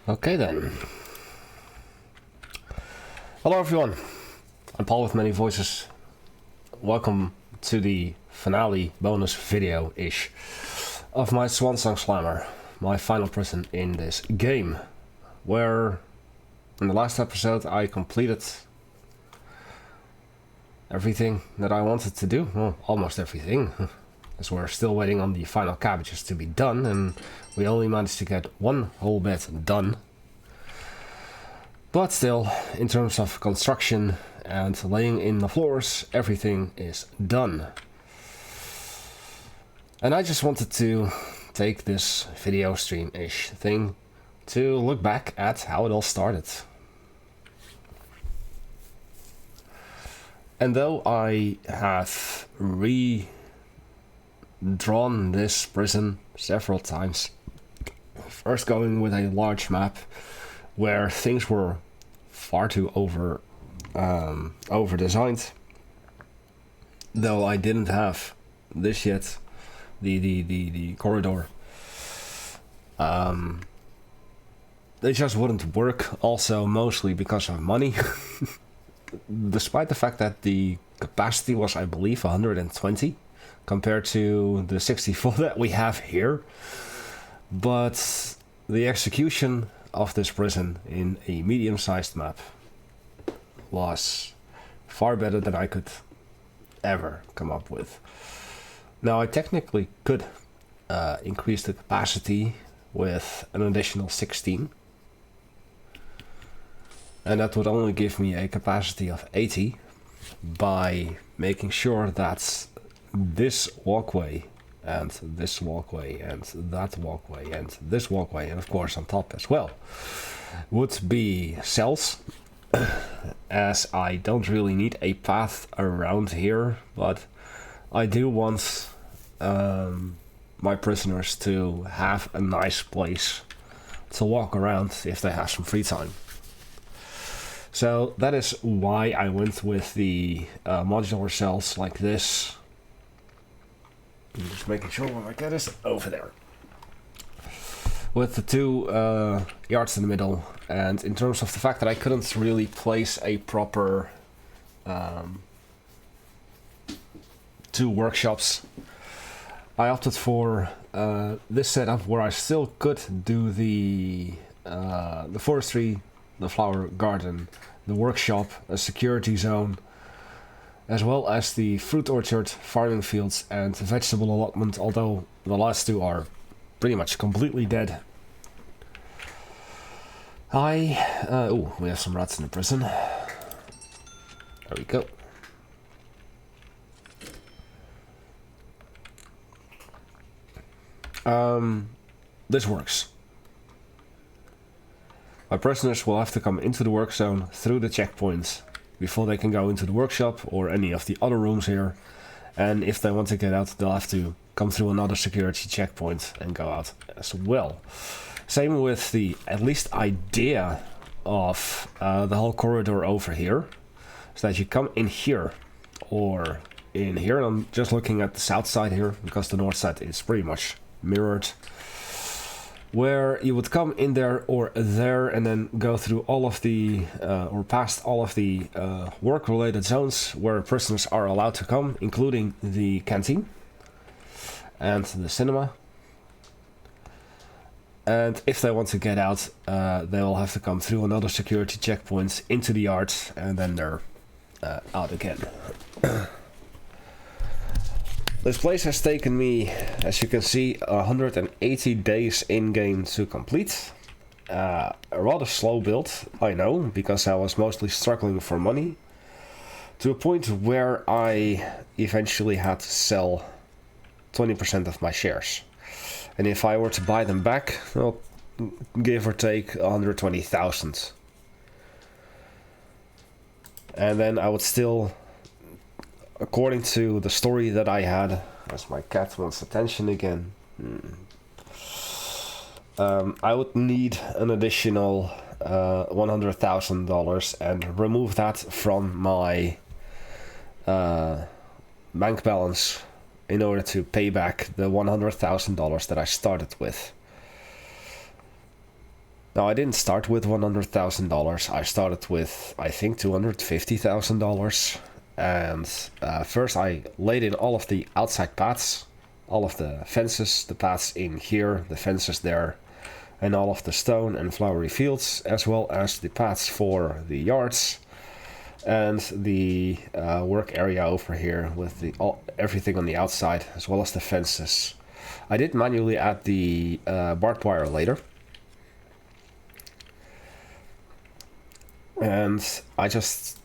Okay then. Hello everyone, I'm Paul with many voices. Welcome to the finale bonus video-ish of my Swansong Slammer, my final prison in this game, where in the last episode I completed everything that I wanted to do. Well, almost everything, as we're still waiting on the final cabbages to be done, and we only managed to get one whole bit done. But still, in terms of construction and laying in the floors, everything is done. And I just wanted to take this video stream-ish thing to look back at how it all started. And though I have redrawn this prison several times, first going with a large map where things were far too over designed, though I didn't have this yet, the corridor. They just wouldn't work, also mostly because of money. Despite the fact that the capacity was, I believe, 120 compared to the 64 that we have here, but the execution of this prison in a medium-sized map was far better than I could ever come up with. Now, I technically could increase the capacity with an additional 16, and that would only give me a capacity of 80 by making sure that this walkway and this walkway and that walkway and this walkway, and of course on top as well, would be cells, as I don't really need a path around here, but I do want my prisoners to have a nice place to walk around if they have some free time. So that is why I went with the modular cells like this. I'm just making sure where my cat is. Over there. With the two yards in the middle, and in terms of the fact that I couldn't really place a proper two workshops, I opted for this setup where I still could do the forestry, the flower garden, the workshop, a security zone, as well as the fruit orchard, farming fields, and vegetable allotment, although the last two are pretty much completely dead. Oh, we have some rats in the prison. There we go. This works. My prisoners will have to come into the work zone through the checkpoints before they can go into the workshop or any of the other rooms here, and if they want to get out, they'll have to come through another security checkpoint and go out as well. Same with the at least idea of the whole corridor over here, so that you come in here or in here, and I'm just looking at the south side here because the north side is pretty much mirrored, where you would come in there or there and then go through all of the or past all of the work-related zones where prisoners are allowed to come, including the canteen and the cinema. And if they want to get out, they will have to come through another security checkpoint into the yard, and then they're out again. This place has taken me, as you can see, 180 days in-game to complete. A rather slow build, I know, because I was mostly struggling for money, to a point where I eventually had to sell 20% of my shares. And if I were to buy them back, well, give or take 120,000. And then I would still, according to the story that I had, as my cat wants attention again, I would need an additional $100,000 and remove that from my bank balance in order to pay back the $100,000 that I started with. Now, I didn't start with $100,000. I started with, I think, $250,000. And first I laid in all of the outside paths, all of the fences, the paths in here, the fences there, and all of the stone and flowery fields, as well as the paths for the yards, and the work area over here with everything on the outside, as well as the fences. I did manually add the barbed wire later. And I just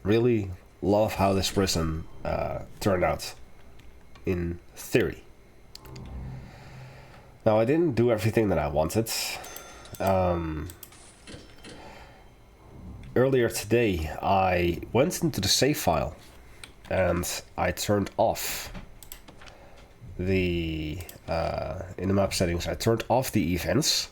really love how this prison turned out, in theory. Now, I didn't do everything that I wanted. Earlier today, I went into the save file and I turned off the, in the map settings, I turned off the events,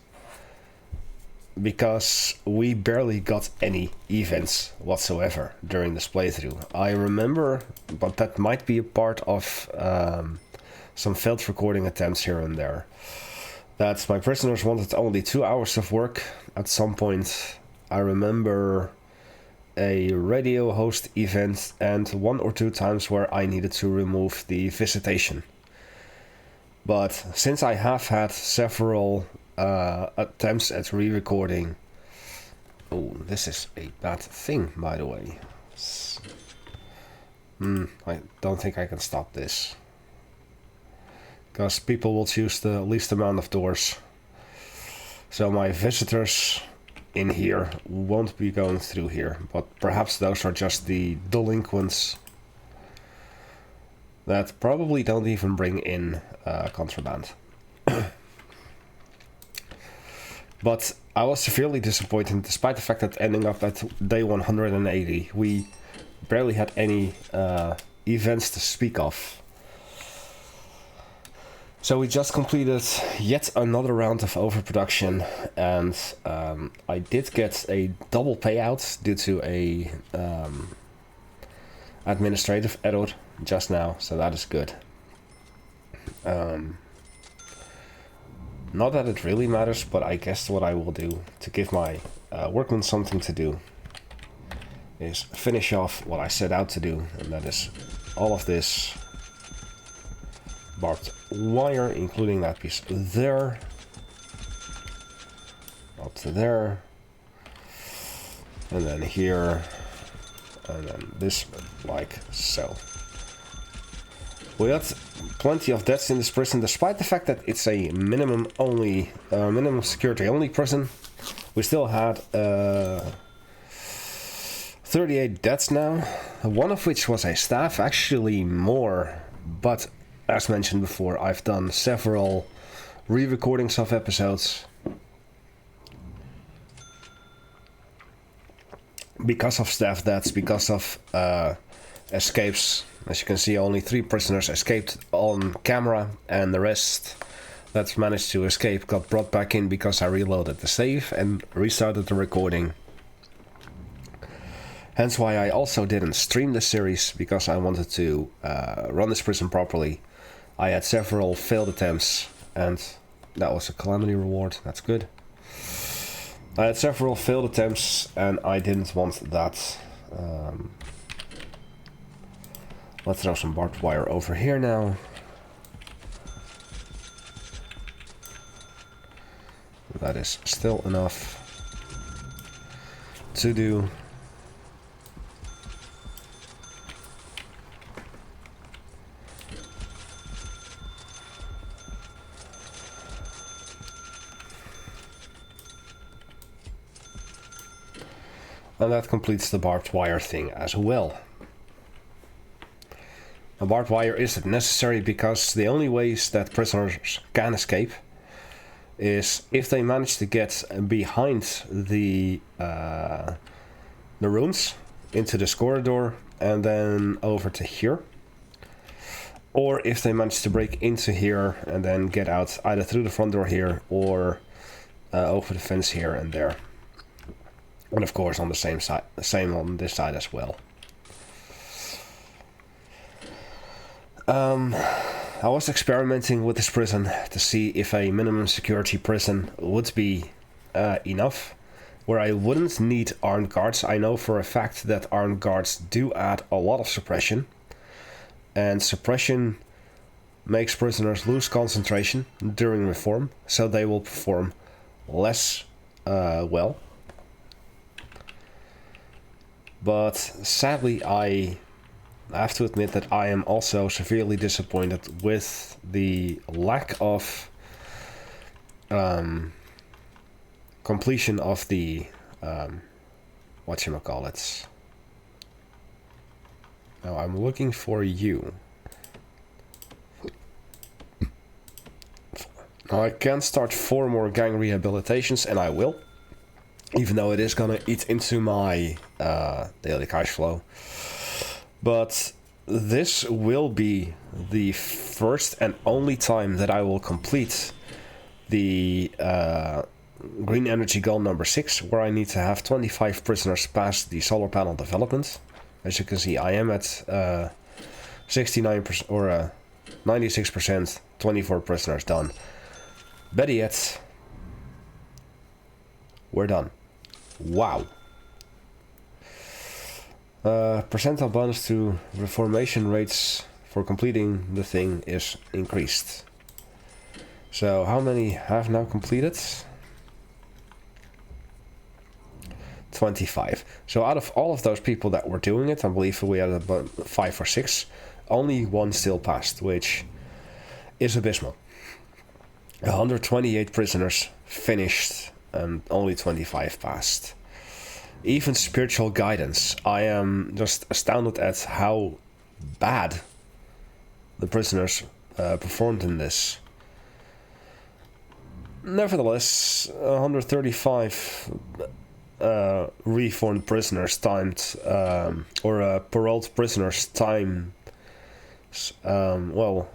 because we barely got any events whatsoever during this playthrough. I remember, but that might be a part of some failed recording attempts here and there, that my prisoners wanted only 2 hours of work. At some point, I remember a radio host event and 1 or 2 times where I needed to remove the visitation. But since I have had several attempts at re-recording... Oh, this is a bad thing, by the way. I don't think I can stop this, because people will choose the least amount of doors. So my visitors in here won't be going through here, but perhaps those are just the delinquents that probably don't even bring in contraband. But I was severely disappointed, despite the fact that ending up at day 180, we barely had any events to speak of. So we just completed yet another round of overproduction, and I did get a double payout due to a administrative error just now, so that is good. Not that it really matters, but I guess what I will do to give my workmen something to do is finish off what I set out to do, and that is all of this barbed wire, including that piece there, up to there, and then here, and then this like so. We got plenty of deaths in this prison, despite the fact that it's a minimum security only prison. We still had 38 deaths now, one of which was a staff, actually more, but as mentioned before, I've done several re-recordings of episodes because of staff deaths, because of escapes. As you can see, only 3 prisoners escaped on camera, and the rest that managed to escape got brought back in because I reloaded the save and restarted the recording. Hence why I also didn't stream the series, because I wanted to run this prison properly. I had several failed attempts, and that was a calamity reward, that's good. I had several failed attempts, and I didn't want that. Let's throw some barbed wire over here now. That is still enough to do. And that completes the barbed wire thing as well. A barbed wire isn't necessary because the only ways that prisoners can escape is if they manage to get behind the rooms into this corridor and then over to here, or if they manage to break into here and then get out either through the front door here or over the fence here and there, and of course on the same side, same on this side as well. I was experimenting with this prison to see if a minimum security prison would be enough where I wouldn't need armed guards. I know for a fact that armed guards do add a lot of suppression, and suppression makes prisoners lose concentration during reform, so they will perform less well. But sadly, I have to admit that I am also severely disappointed with the lack of completion of the whatchamacallit. Now I'm looking for you. Now I can start 4 more gang rehabilitations, and I will, even though it is gonna eat into my daily cash flow. But this will be the first and only time that I will complete the green energy goal number 6, where I need to have 25 prisoners pass the solar panel development. As you can see, I am at 69% or 96%, 24 prisoners done. Better yet, we're done. Wow. Percentile bonus to reformation rates for completing the thing is increased. So how many have now completed? 25. So out of all of those people that were doing it, I believe we had about 5 or 6, only 1 still passed, which is abysmal. 128 prisoners finished and only 25 passed. Even spiritual guidance, I am just astounded at how bad the prisoners performed in this. Nevertheless, 135 reformed prisoners timed, or paroled prisoners times, well,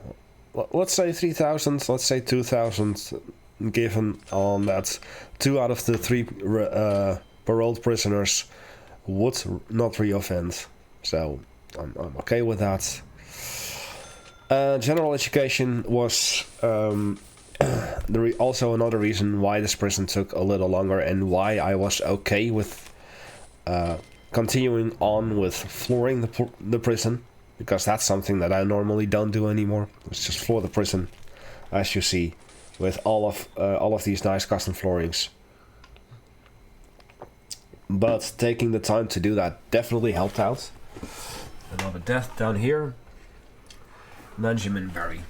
let's say 3,000, let's say 2,000, given on that 2 out of the 3 paroled prisoners would not reoffend. So I'm okay with that. General education was also another reason why this prison took a little longer, and why I was okay with continuing on with flooring the prison, because that's something that I normally don't do anymore. It's just floor the prison, as you see, with all of these nice custom floorings. But taking the time to do that definitely helped out. Another death down here. Benjamin Barry.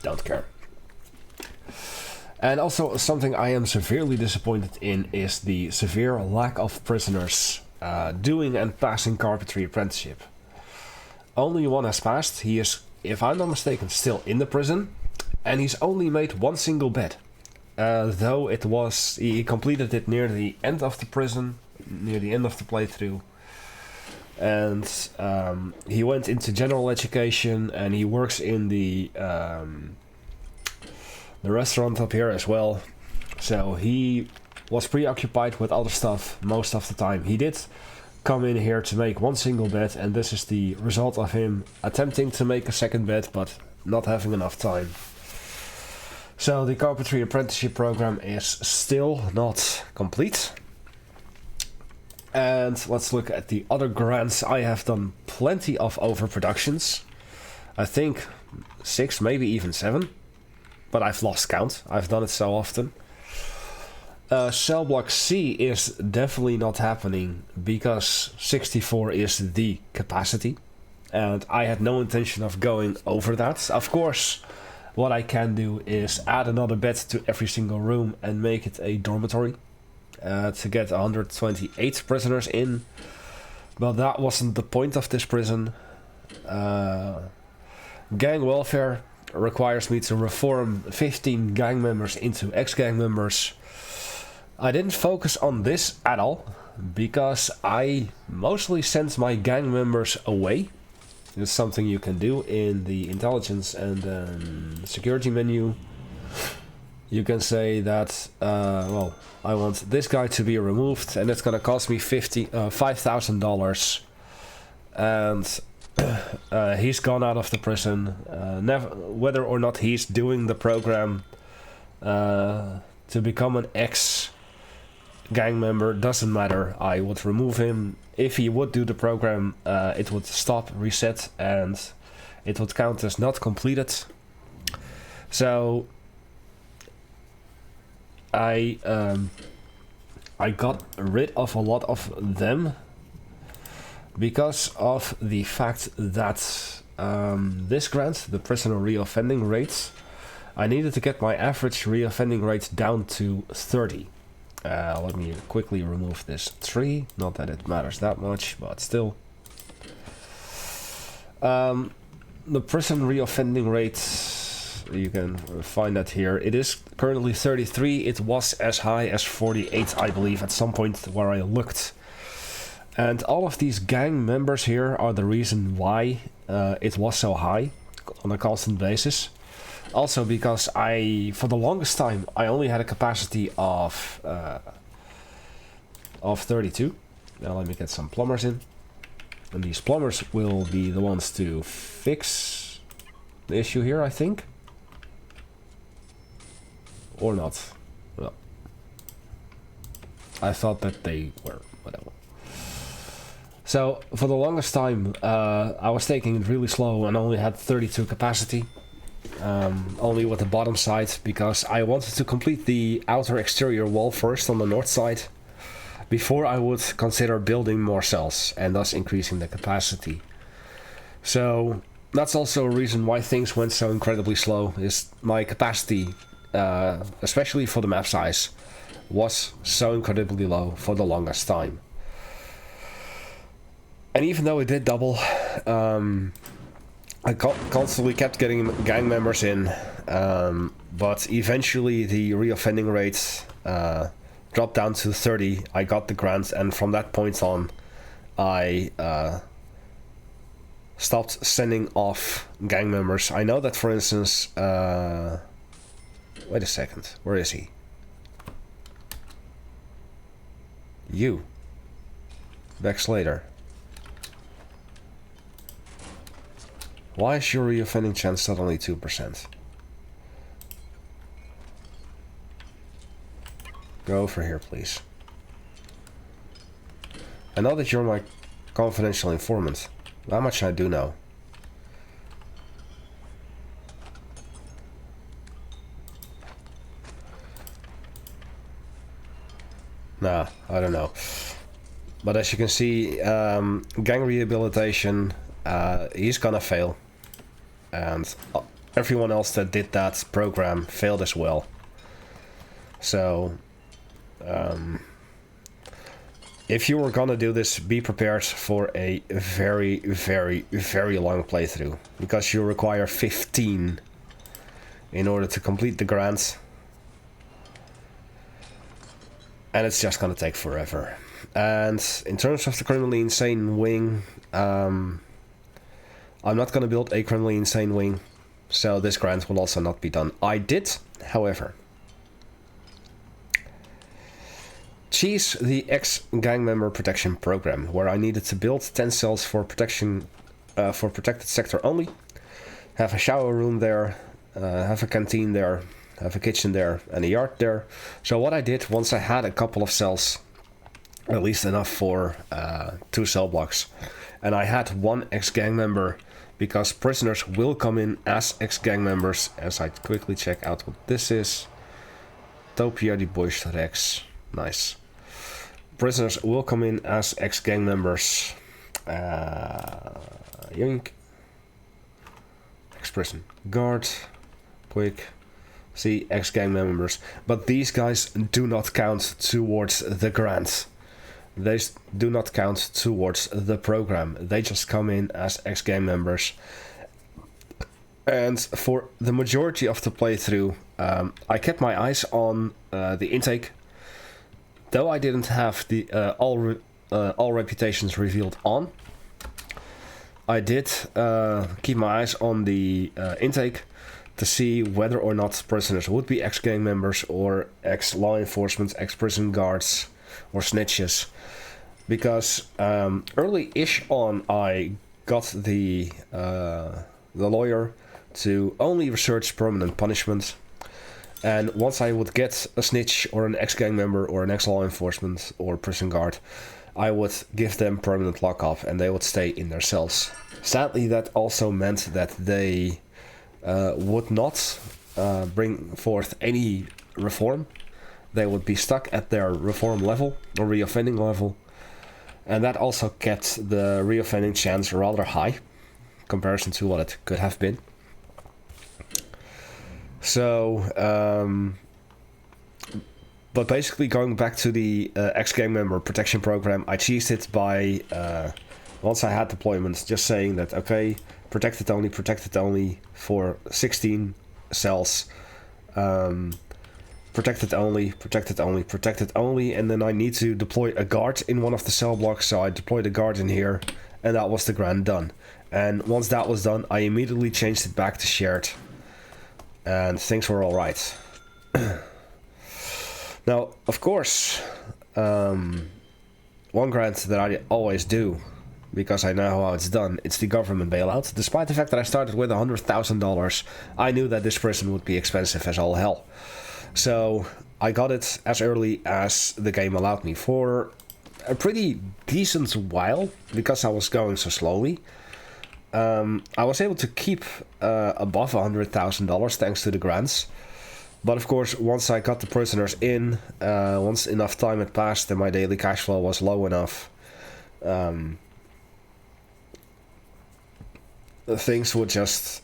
Don't care. And also something I am severely disappointed in is the severe lack of prisoners doing and passing Carpentry Apprenticeship. Only 1 has passed. He is, if I'm not mistaken, still in the prison, and he's only made 1 single bed. Though it was, he completed it near the end of the prison, near the end of the playthrough. And he went into general education, and he works in the restaurant up here as well. So he was preoccupied with other stuff most of the time. He did come in here to make 1 single bed, and this is the result of him attempting to make a 2nd bed but not having enough time. So the Carpentry Apprenticeship program is still not complete. And let's look at the other grants. I have done plenty of overproductions. I think 6, maybe even 7. But I've lost count. I've done it so often. Cell block C is definitely not happening because 64 is the capacity. And I had no intention of going over that. Of course, what I can do is add another bed to every single room and make it a dormitory. To get 128 prisoners in. But that wasn't the point of this prison. Gang welfare requires me to reform 15 gang members into ex-gang members. I didn't focus on this at all, because I mostly sent my gang members away. It's something you can do in the intelligence and security menu. You can say that, well, I want this guy to be removed, and it's gonna cost me $5,000. And he's gone out of the prison. Whether or not he's doing the program to become an ex gang member, doesn't matter. I would remove him. If he would do the program, it would stop, reset, and it would count as not completed. So I got rid of a lot of them because of the fact that this grant, the prisoner reoffending rates, I needed to get my average reoffending rate down to 30. Let me quickly remove this 3. Not that it matters that much, but still. The prison reoffending rate, you can find that here. It is currently 33. It was as high as 48, I believe, at some point where I looked. And all of these gang members here are the reason why it was so high on a constant basis. Also because for the longest time, I only had a capacity of 32. Now let me get some plumbers in. And these plumbers will be the ones to fix the issue here, I think. Or not. Well, I thought that they were, whatever. So, for the longest time, I was taking it really slow and only had 32 capacity. Only with the bottom side, because I wanted to complete the outer exterior wall first on the north side before I would consider building more cells and thus increasing the capacity. So that's also a reason why things went so incredibly slow, is my capacity, especially for the map size, was so incredibly low for the longest time. And even though it did double, I constantly kept getting gang members in, but eventually the reoffending rate dropped down to 30. I got the grant, and from that point on, I stopped sending off gang members. I know that, for instance, wait a second, where is he? You. Backslater. Why is your reoffending chance suddenly 2%? Go over here, please. I know that you're my confidential informant. How much I do know. Nah, I don't know. But as you can see, gang rehabilitation, he's gonna fail. And everyone else that did that program failed as well. So, if you were gonna do this, be prepared for a very, very, very long playthrough. Because you require 15 in order to complete the grant. And it's just gonna take forever. And in terms of the criminally insane wing, I'm not going to build a criminally insane wing, so this grant will also not be done. I did, however, cheese the ex-gang member protection program, where I needed to build 10 cells for protection, for protected sector only, have a shower room there, have a canteen there, have a kitchen there, and a yard there. So what I did, once I had a couple of cells, at least enough for 2 cell blocks, and I had one ex-gang member, because prisoners will come in as ex-gang members, as I quickly check out what this is. Topia de Bois Rex. Nice. Prisoners will come in as ex-gang members. Yoink. Ex-prison guard. Quick. See, ex-gang members. But these guys do not count towards the grant. They do not count towards the program. They just come in as ex-gang members. And for the majority of the playthrough, I kept my eyes on the intake. Though I didn't have the all reputations revealed on, I did keep my eyes on the intake to see whether or not prisoners would be ex-gang members or ex-law enforcement, ex-prison guards, or snitches. Because early-ish on, I got the lawyer to only research permanent punishment, And once I would get a snitch or an ex-gang member or an ex-law enforcement or prison guard, I would give them permanent lockup and they would stay in their cells. Sadly, that also meant that they would not bring forth any reform. They would be stuck at their reform level or reoffending level. And that also kept the reoffending chance rather high in comparison to what it could have been. So, but basically going back to the ex-gang member protection program, I cheesed it by, once I had deployments, just saying that, okay, protected only for 16 cells. Protected only, and then I need to deploy a guard in one of the cell blocks, so I deployed a guard in here, and that was the grant done. And once that was done, I immediately changed it back to shared, and things were alright. Now, of course, one grant that I always do, because I know how it's done, it's the government bailout. Despite the fact that I started with $100,000, I knew that this prison would be expensive as all hell. So I got it as early as the game allowed me for a pretty decent while, because I was going so slowly. I was able to keep above $100,000 thanks to the grants. But of course, once I got the prisoners in, once enough time had passed and my daily cash flow was low enough, things would just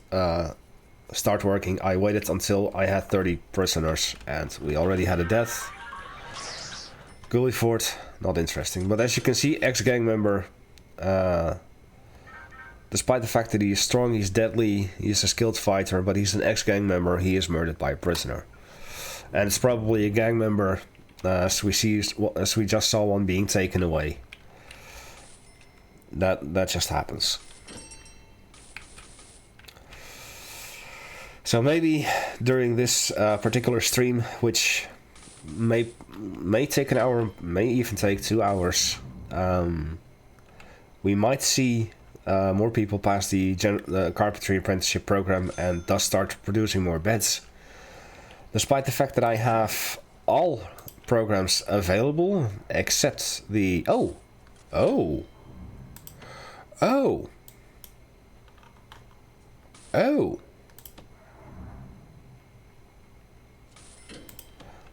start working. I waited until I had 30 prisoners, and we already had a death. Gully Fort, not interesting. But as you can see, ex-gang member, despite the fact that he is strong, he's deadly, he's a skilled fighter, but he's an ex-gang member, he is murdered by a prisoner. And it's probably a gang member, as we just saw one being taken away. That just happens. So maybe during this particular stream, which may take an hour, may even take 2 hours, we might see more people pass the Carpentry Apprenticeship program and thus start producing more beds. Despite the fact that I have all programs available except the... Oh!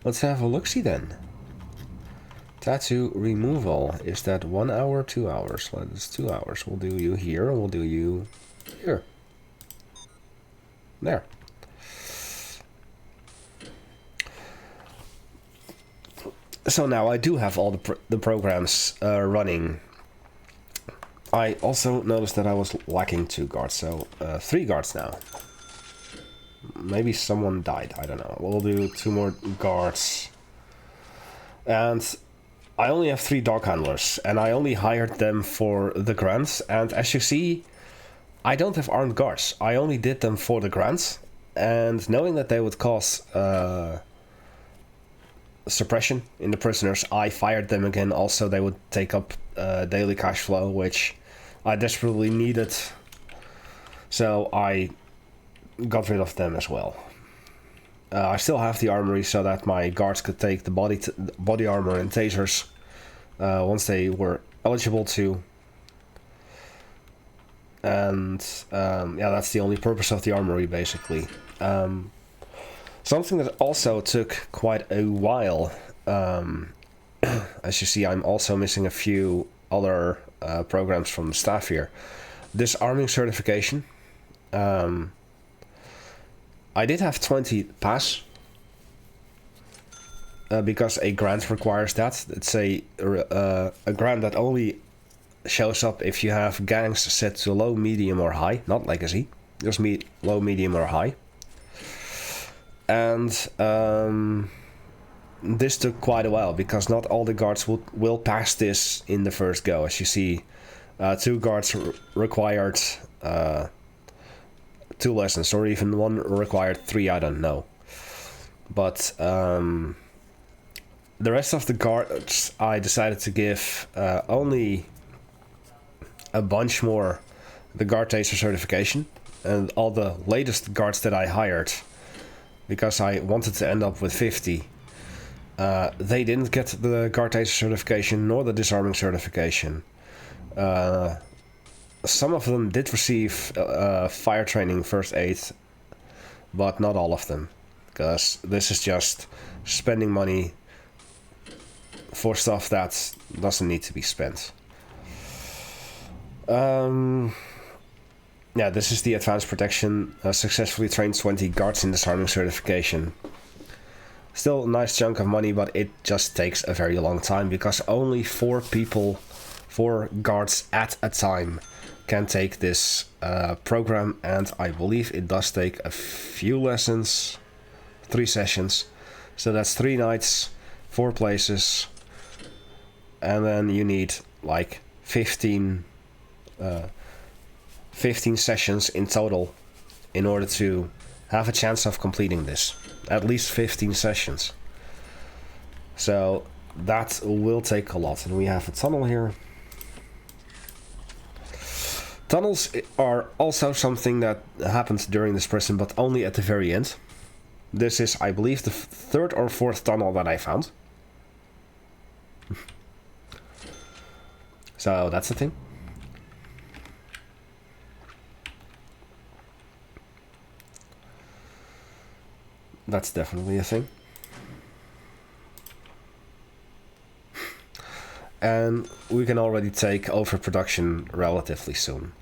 Let's have a look-see then. Tattoo removal. Is that 1 hour, 2 hours? Well, it's 2 hours. We'll do you here, and we'll do you here. There. So now I do have all the programs running. I also noticed that I was lacking 2 guards, so 3 guards now. Maybe someone died, I don't know. We'll do 2 more guards. And I only have 3 dog handlers, and I only hired them for the grants. And as you see, I don't have armed guards. I only did them for the grants. And knowing that they would cause suppression in the prisoners, I fired them again. Also, they would take up daily cash flow, which I desperately needed. So I got rid of them as well. I still have the armory so that my guards could take the body armor and tasers once they were eligible to. And yeah, that's the only purpose of the armory, basically. Something that also took quite a while. As you see, I'm also missing a few other programs from the staff here. Disarming certification. I did have 20 pass, because a grant requires that. It's a grant that only shows up if you have gangs set to low, medium, or high, not legacy, just low, medium, or high. And this took quite a while because not all the guards will pass this in the first go. As you see, 2 guards required 2 lessons, or even 1 required 3, I don't know. But the rest of the guards I decided to give only a bunch more the guard taser certification, and all the latest guards that I hired because I wanted to end up with 50. They didn't get the guard taser certification nor the disarming certification. Some of them did receive fire training, first aid, but not all of them, because this is just spending money for stuff that doesn't need to be spent. Yeah, this is the advanced protection, successfully trained 20 guards in disarming certification. Still a nice chunk of money, but it just takes a very long time, because only 4 guards at a time can take this program, and I believe it does take a few lessons, 3 sessions. So that's 3 nights, 4 places, and then you need like 15 sessions in total in order to have a chance of completing this. At least 15 sessions. So that will take a lot. And we have a tunnel here. Tunnels are also something that happens during this prison, but only at the very end. This is, I believe, the 3rd or 4th tunnel that I found. So that's the thing. That's definitely a thing. And we can already take overproduction relatively soon.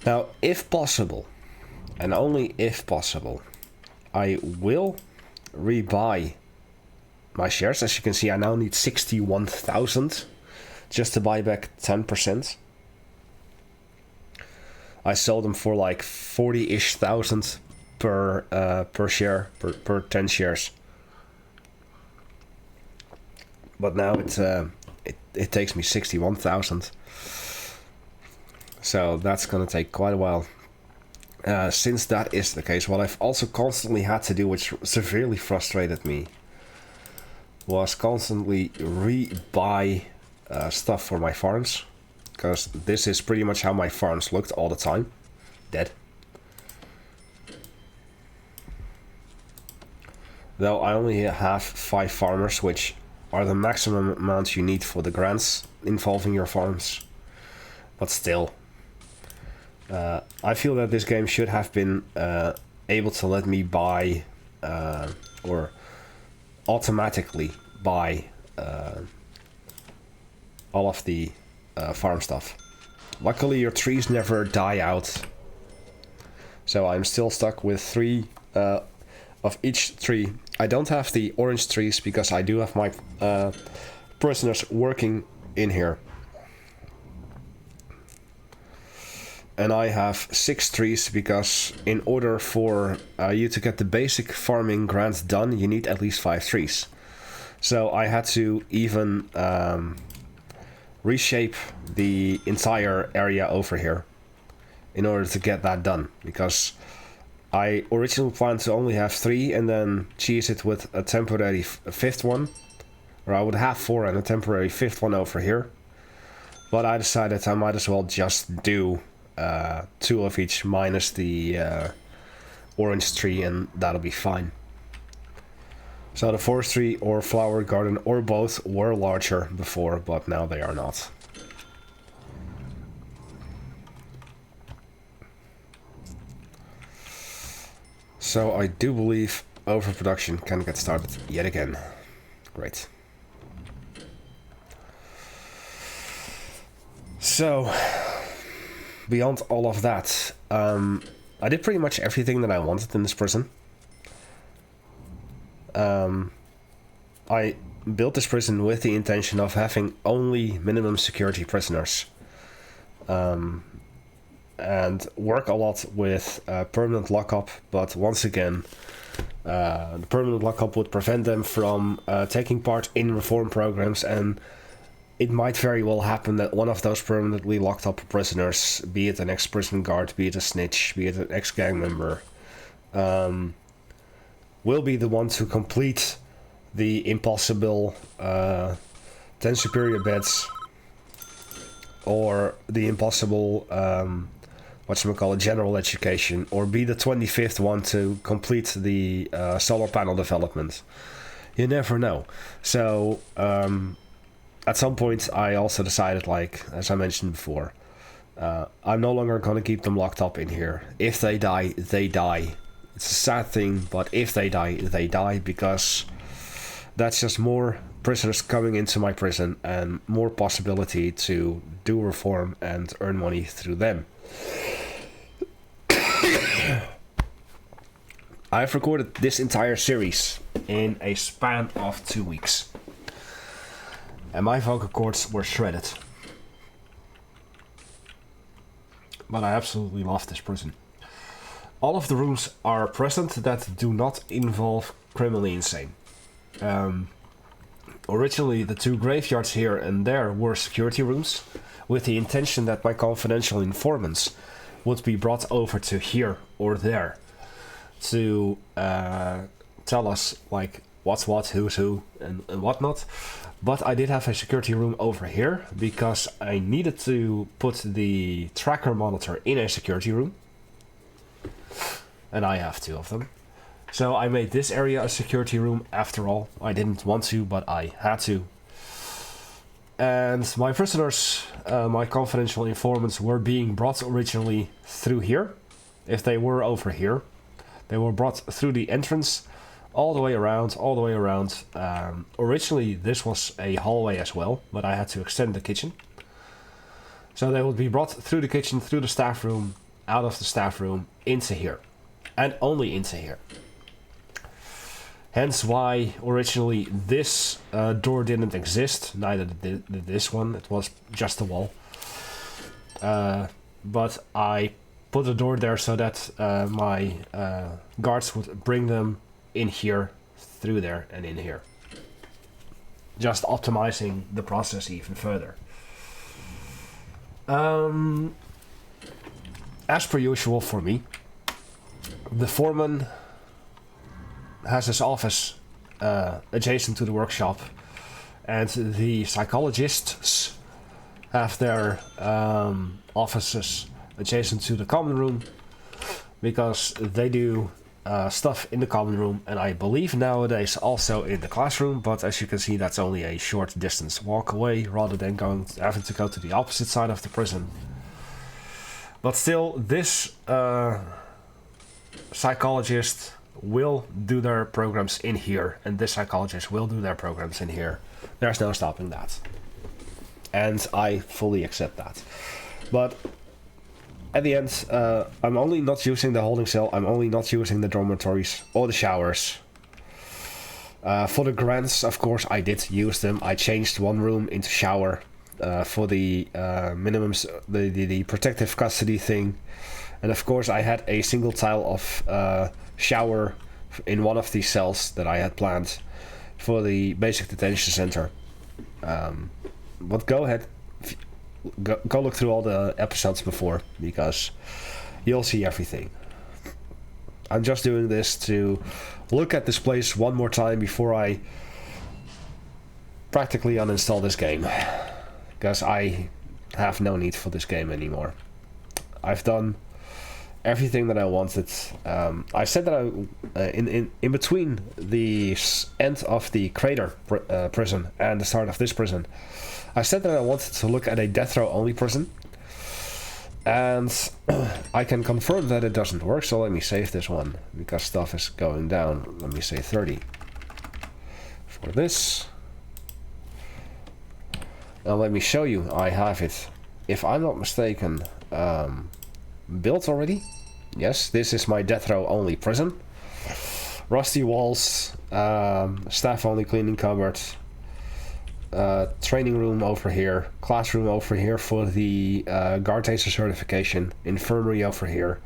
Now, if possible, and only if possible, I will rebuy my shares. As you can see, I now need 61,000 just to buy back 10%. I sold them for like 40-ish thousand per share, per 10 shares. But now it takes me 61,000. So that's gonna take quite a while. Since that is the case, what I've also constantly had to do, which severely frustrated me, was constantly rebuy stuff for my farms. Because this is pretty much how my farms looked all the time. Dead. Though I only have 5 farmers, which are the maximum amount you need for the grants involving your farms. But still, I feel that this game should have been able to let me buy or automatically buy all of the farm stuff. Luckily your trees never die out, so I'm still stuck with 3 of each tree. I don't have the orange trees because I do have my prisoners working in here. And I have 6 trees because in order for you to get the basic farming grant done, you need at least 5 trees. So I had to even reshape the entire area over here in order to get that done, because I originally planned to only have 3 and then cheese it with a temporary 5th one, or I would have 4 and a temporary 5th one over here. But I decided I might as well just do 2 of each minus the orange tree, and that'll be fine. So the forestry or flower garden or both were larger before, but now they are not. So I do believe overproduction can get started yet again. Great. So, beyond all of that, I did pretty much everything that I wanted in this prison. I built this prison with the intention of having only minimum security prisoners. And work a lot with permanent lockup, but once again, the permanent lockup would prevent them from taking part in reform programs, and it might very well happen that one of those permanently locked up prisoners, be it an ex-prison guard, be it a snitch, be it an ex-gang member, will be the one to complete the impossible 10 superior beds, or the impossible whatchamacallit, general education, or be the 25th one to complete the solar panel development. You never know. So at some point I also decided, like, as I mentioned before, I'm no longer going to keep them locked up in here. If they die, they die. It's a sad thing, but if they die, they die, because that's just more prisoners coming into my prison and more possibility to do reform and earn money through them. I've recorded this entire series in a span of 2 weeks, and my vocal cords were shredded. But I absolutely love this prison. All of the rooms are present that do not involve criminally insane. Originally, the 2 graveyards here and there were security rooms, with the intention that my confidential informants would be brought over to here or there to tell us, like, what's what, who's who, and whatnot. But I did have a security room over here because I needed to put the tracker monitor in a security room, and I have 2 of them. So I made this area a security room after all. I didn't want to, but I had to. And my prisoners, my confidential informants, were being brought originally through here. If they were over here, they were brought through the entrance, all the way around. Originally this was a hallway as well, but I had to extend the kitchen. So they would be brought through the kitchen, through the staff room, out of the staff room, into here. And only into here. Hence why originally this door didn't exist, neither did this one, it was just a wall. But I put a door there so that my guards would bring them in here, through there, and in here. Just optimizing the process even further. As per usual for me, the foreman has his office adjacent to the workshop, and the psychologists have their offices adjacent to the common room, because they do stuff in the common room, and I believe nowadays also in the classroom, but as you can see, that's only a short distance walk away rather than having to go to the opposite side of the prison. But still, this psychologist will do their programs in here, and this psychologist will do their programs in here. There's no stopping that. And I fully accept that. But at the end, I'm only not using the holding cell, I'm only not using the dormitories or the showers. For the grants, of course, I did use them. I changed one room into shower for the minimums, the protective custody thing. And of course, I had a single tile of shower in one of these cells that I had planned for the basic detention center. But go ahead, go look through all the episodes before, because you'll see everything. I'm just doing this to look at this place one more time before I practically uninstall this game, because I have no need for this game anymore. I've done everything that I wanted. I said that in between the end of the Crater prison and the start of this prison, I said that I wanted to look at a death row only prison, and I can confirm that it doesn't work. So let me save this one, because stuff is going down. Let me say 30 for this. Now let me show you. I have it, if I'm not mistaken, built already. Yes, this is my death row only prison. Rusty walls, staff only cleaning cupboard, training room over here, classroom over here for the guard taser certification, infirmary over here,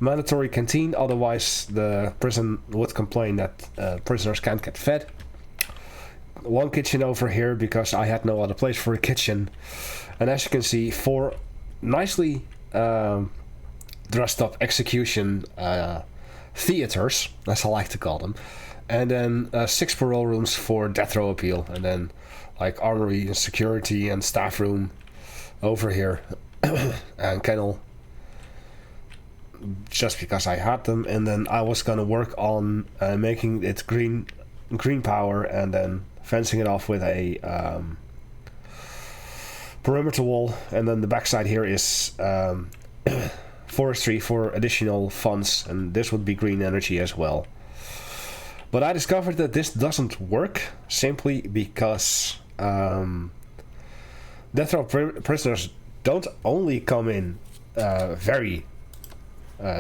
mandatory canteen, otherwise the prison would complain that prisoners can't get fed. One kitchen over here because I had no other place for a kitchen, and as you can see, 4 nicely dressed up execution theaters, as I like to call them, and then 6 parole rooms for death row appeal, and then like armory and security and staff room over here and kennel. just because I had them, and then I was gonna work on making it green power, and then fencing it off with a perimeter wall, and then the backside here is forestry for additional funds, and this would be green energy as well. But I discovered that this doesn't work simply because death row prisoners don't only come in very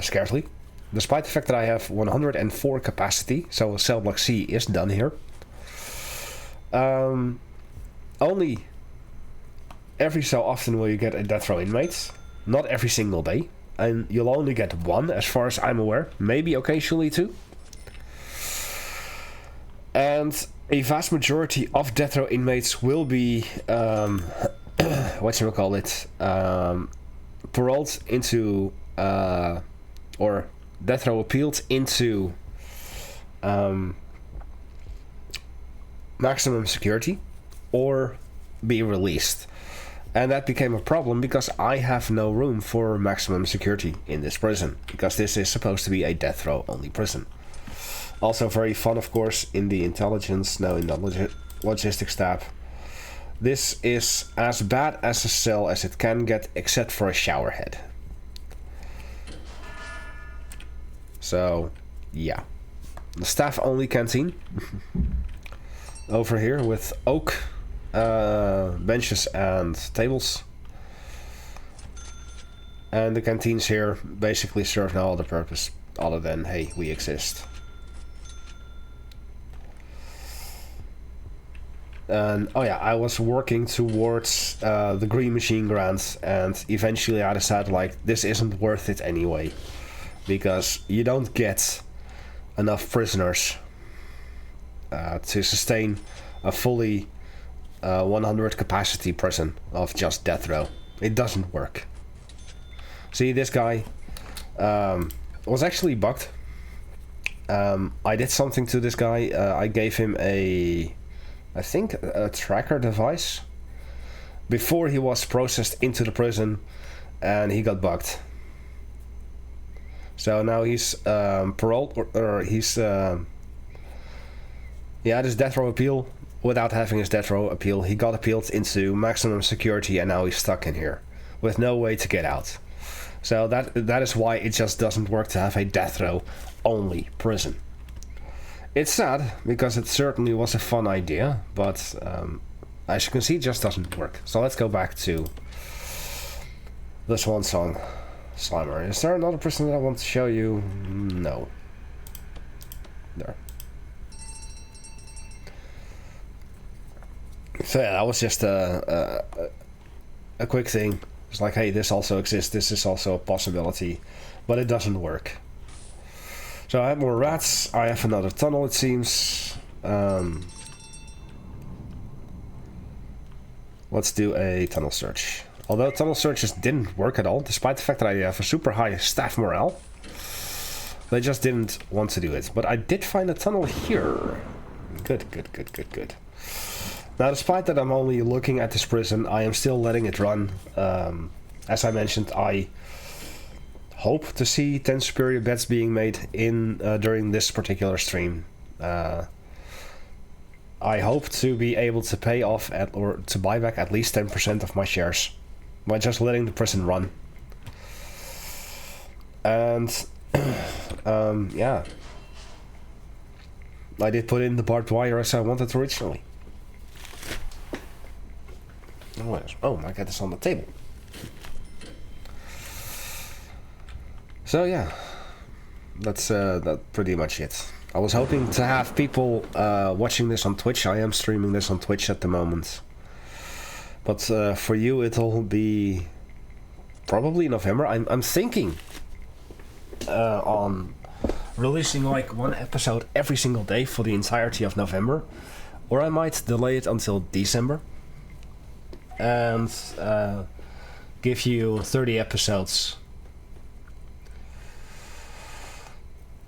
scarcely, despite the fact that I have 104 capacity, so cell block C is done here. Only every so often will you get a death row inmate, not every single day, and you'll only get one as far as I'm aware, maybe occasionally two. And a vast majority of death row inmates will be paroled into or death row appealed into maximum security or be released. And that became a problem because I have no room for maximum security in this prison, because this is supposed to be a death row only prison. Also very fun, of course, in the intelligence, no, in the logistics tab. This is as bad as a cell as it can get, except for a shower head. So, yeah. The staff-only canteen. Over here with oak benches and tables. And the canteens here basically serve no other purpose other than, hey, we exist. And oh yeah, I was working towards the green machine grant, and eventually I decided like this isn't worth it anyway, because you don't get enough prisoners to sustain a fully 100 capacity prison of just death row. It doesn't work. See, this guy was actually bugged. I did something to this guy. I gave him I think a tracker device before he was processed into the prison, and he got bugged. So now he's paroled, or he's he had his death row appeal. Without having his death row appeal, he got appealed into maximum security, and now he's stuck in here with no way to get out. So that is why it just doesn't work to have a death row only prison. It's sad, because it certainly was a fun idea, but as you can see, it just doesn't work. So let's go back to the Swansong Slimer. Is there another prison that I want to show you? No. There. So yeah, that was just a quick thing. It's like, hey, this also exists, this is also a possibility, but it doesn't work. So I have more rats, I have another tunnel, it seems. Let's do a tunnel search. Although tunnel searches didn't work at all, despite the fact that I have a super high staff morale. They just didn't want to do it. But I did find a tunnel here. Good, good, good, good, good. Now, despite that I'm only looking at this prison, I am still letting it run. As I mentioned, I hope to see 10 superior beds being made in during this particular stream. I hope to be able to pay off or to buy back at least 10% of my shares by just letting the prison run. And yeah, I did put in the barbed wire as I wanted originally. Oh my god, it's on the table. So yeah, that's pretty much it. I was hoping to have people watching this on Twitch. I am streaming this on Twitch at the moment. But for you it'll be probably November. I'm thinking on releasing like one episode every single day for the entirety of November. Or I might delay it until December. And give you 30 episodes.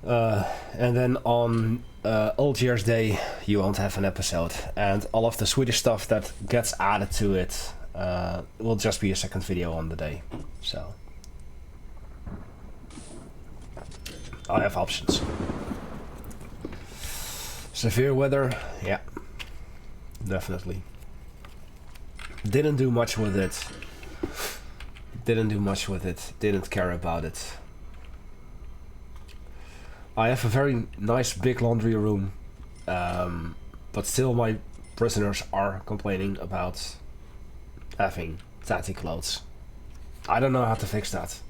And then on Old Year's Day you won't have an episode, and all of the Swedish stuff that gets added to it will just be a second video on the day. So I have options. Severe weather, yeah, definitely. Didn't do much with it. Didn't care about it. I have a very nice big laundry room, but still my prisoners are complaining about having tatty clothes. I don't know how to fix that.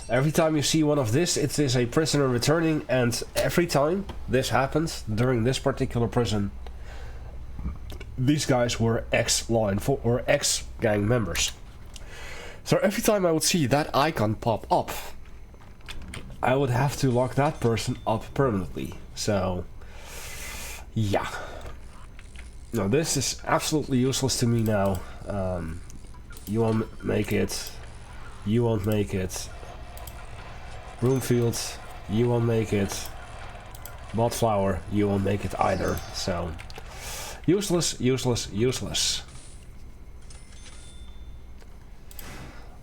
Every time you see one of this, it is a prisoner returning, and every time this happens during this particular prison, these guys were ex-law enforcement or ex-gang members. So every time I would see that icon pop up, I would have to lock that person up permanently. So, yeah. No, this is absolutely useless to me now. You won't make it. You won't make it. Broomfield, you won't make it. Botflower, you won't make it either. So, useless, useless, useless.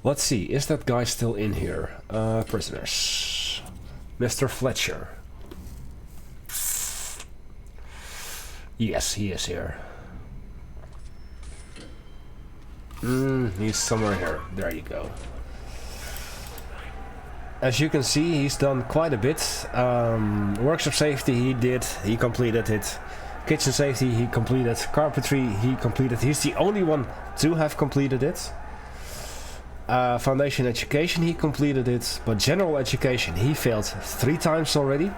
Let's see, is that guy still in here? Prisoners. Mr. Fletcher. Yes, he is here. He's somewhere here. There you go. As you can see, he's done quite a bit. Workshop safety he completed it. Kitchen safety he completed. Carpentry he completed. He's the only one to have completed it. Foundation education he completed it, but general education he failed 3 times already.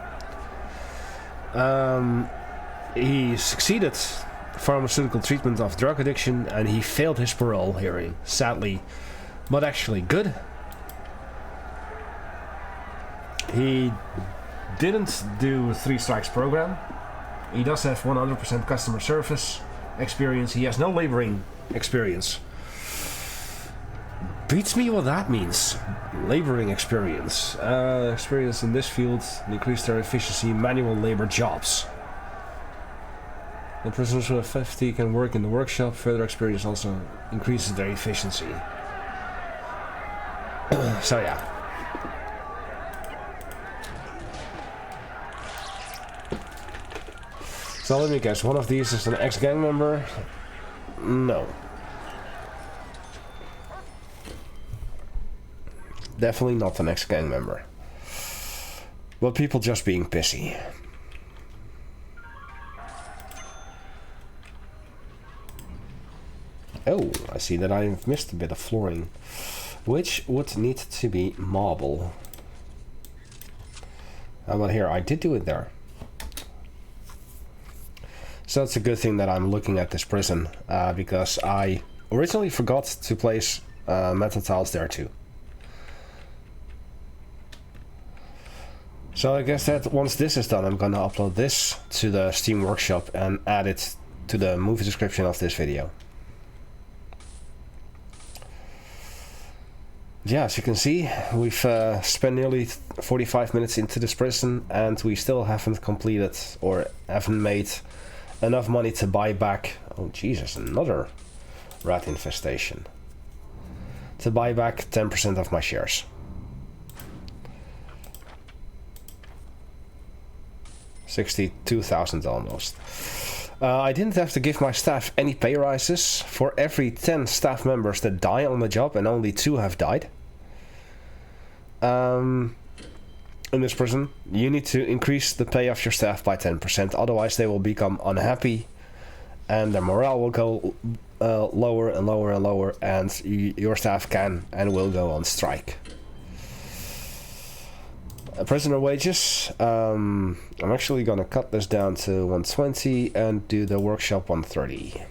He succeeded pharmaceutical treatment of drug addiction, and he failed his parole hearing, sadly, but actually good. He didn't do 3 strikes program. He does have 100% customer service experience. He has no laboring experience. Beats me what that means. Laboring experience. Experience in this field increase their efficiency, manual labor jobs. The prisoners who have 50 can work in the workshop. Further experience also increases their efficiency. So yeah. So let me guess, one of these is an ex-gang member? No. Definitely not an ex-gang member. But people just being pissy. Oh, I see that I've missed a bit of flooring, which would need to be marble. How about here? I did do it there. So it's a good thing that I'm looking at this prison, because I originally forgot to place metal tiles there too. So I guess that once this is done, I'm gonna upload this to the Steam Workshop and add it to the movie description of this video. Yeah, as you can see, we've spent nearly 45 minutes into this prison, and we still haven't completed or haven't made enough money to buy back, oh Jesus, another rat infestation, to buy back 10% of my shares. $62,000 almost. I didn't have to give my staff any pay rises. For every 10 staff members that die on the job, and only 2 have died in this prison, you need to increase the pay of your staff by 10%, otherwise they will become unhappy and their morale will go lower and lower and lower, and your staff can and will go on strike. Prisoner wages, I'm actually gonna cut this down to 120 and do the workshop 130.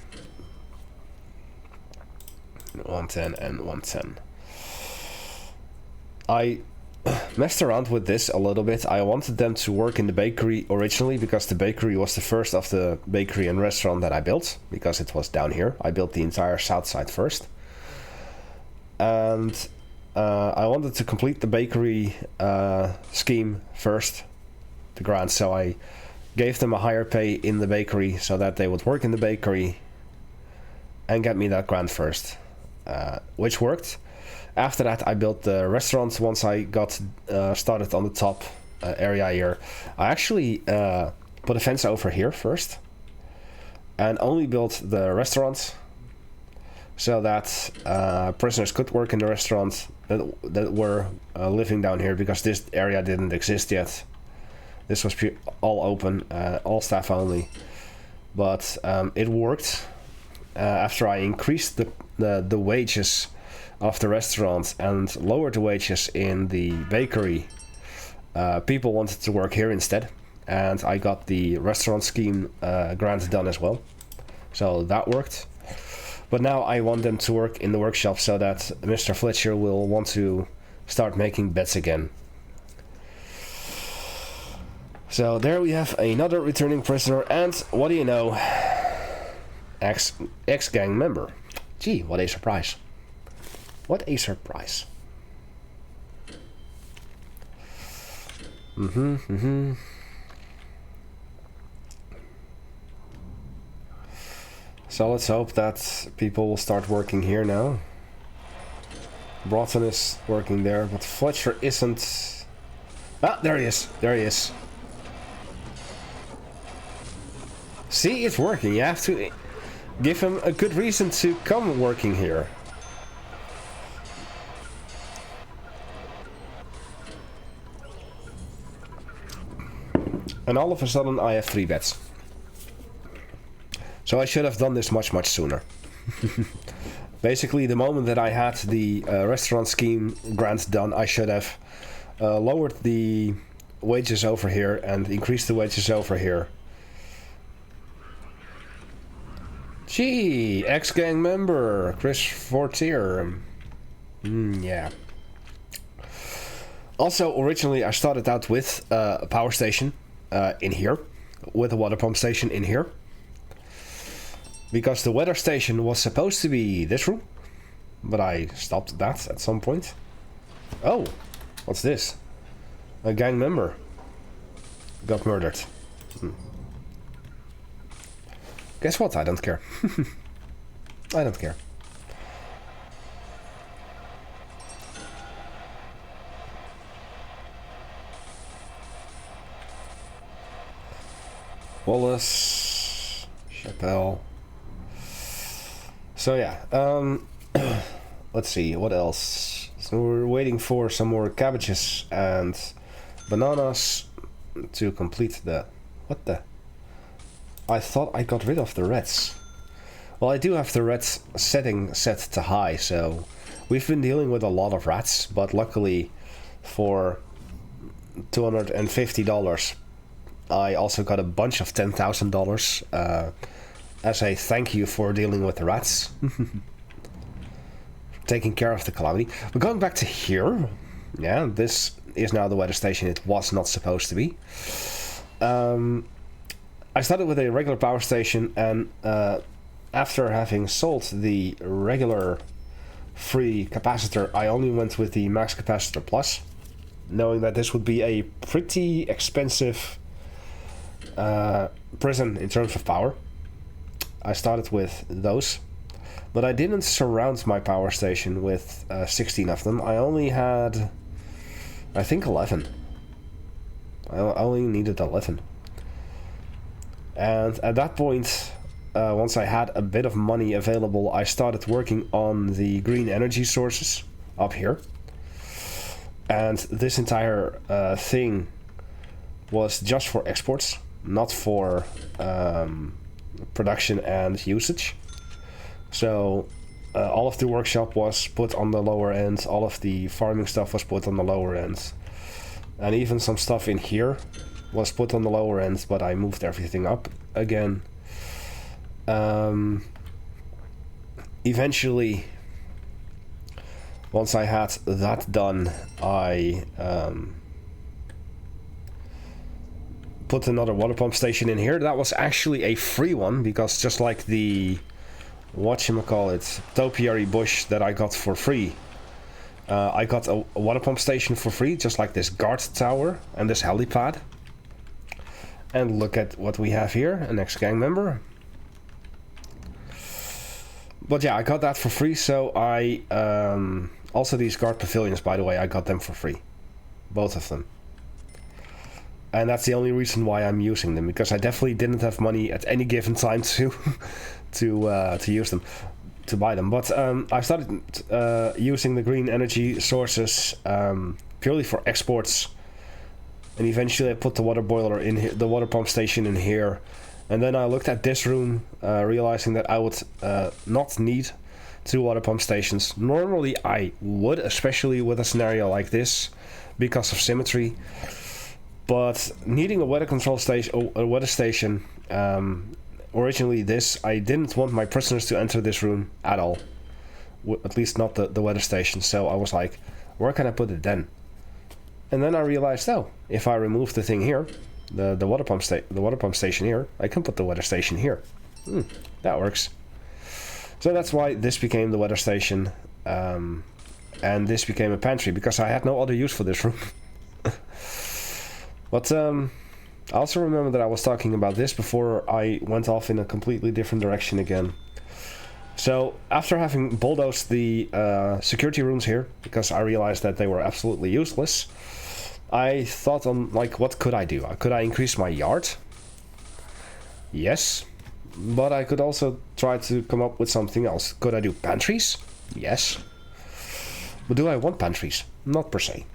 110 and 110. I messed around with this a little bit. I wanted them to work in the bakery originally, because the bakery was the first of the bakery and restaurant that I built, because it was down here. I built the entire south side first. And I wanted to complete the bakery scheme first, the grant, so I gave them a higher pay in the bakery so that they would work in the bakery and get me that grant first, which worked. After that I built the restaurant once I got started on the top, area here, I actually put a fence over here first, and only built the restaurant so that prisoners could work in the restaurant that were living down here, because this area didn't exist yet. This was all open, all staff only. But it worked. After I increased the wages of the restaurant and lowered the wages in the bakery, people wanted to work here instead. And I got the restaurant scheme grant done as well. So that worked. But now I want them to work in the workshop so that Mr. Fletcher will want to start making beds again. So there we have another returning prisoner, and what do you know? Ex-gang member. Gee, what a surprise. What a surprise. So let's hope that people will start working here now. Broughton is working there, but Fletcher isn't. Ah, there he is. There he is. See, it's working. You have to give him a good reason to come working here. And all of a sudden I have 3 beds. So I should have done this much sooner. Basically, the moment that I had the restaurant scheme grant done, I should have lowered the wages over here and increased the wages over here. Gee, ex-gang member, Chris Fortier. Yeah. Also, originally I started out with a power station in here, with a water pump station in here. Because the weather station was supposed to be this room, but I stopped that at some point. Oh, what's this? A gang member got murdered. Guess what? I don't care. I don't care. Wallace, Chappelle. So yeah, let's see, what else? So we're waiting for some more cabbages and bananas to complete the... What the... I thought I got rid of the reds. Well, I do have the reds setting set to high, so we've been dealing with a lot of rats, but luckily for $250 I also got a bunch of $10,000 as a thank you for dealing with the rats. Taking care of the calamity. But going back to here, yeah, this is now the weather station it was not supposed to be. I started with a regular power station, and after having sold the regular free capacitor, I only went with the max capacitor plus, knowing that this would be a pretty expensive prison in terms of power. I started with those, but I didn't surround my power station with 16 of them. I only had, I think, 11. I only needed 11. And at that point, once I had a bit of money available, I started working on the green energy sources up here. And this entire thing was just for exports, not for production and usage. So all of the workshop was put on the lower end, all of the farming stuff was put on the lower end, and even some stuff in here was put on the lower end, but I moved everything up again. Eventually, once I had that done, I put another water pump station in here. That was actually a free one, because just like the whatchamacallit topiary bush that I got for free, I got a water pump station for free, just like this guard tower and this helipad. And look at what we have here, an ex-gang member. But yeah, I got that for free, so I... also these guard pavilions, by the way, I got them for free. Both of them. and that's the only reason why I'm using them, because I definitely didn't have money at any given time to to use them, to buy them. But I started using the green energy sources purely for exports, and eventually I put the water boiler in here, the water pump station in here, and then I looked at this room, realizing that I would not need 2 water pump stations. Normally I would, especially with a scenario like this, because of symmetry. But needing a weather control station, a weather station, originally I didn't want my prisoners to enter this room at all. At least not the weather station. So I was like, where can I put it then? And then I realized, oh, if I remove the thing here, the water pump station here, I can put the weather station here. That works. So that's why this became the weather station, and this became a pantry, because I had no other use for this room. But I also remember that I was talking about this before I went off in a completely different direction again. So after having bulldozed the security rooms here, because I realized that they were absolutely useless, I thought on, like, what could I do? Could I increase my yard? Yes. But I could also try to come up with something else. Could I do pantries? Yes. But do I want pantries? Not per se.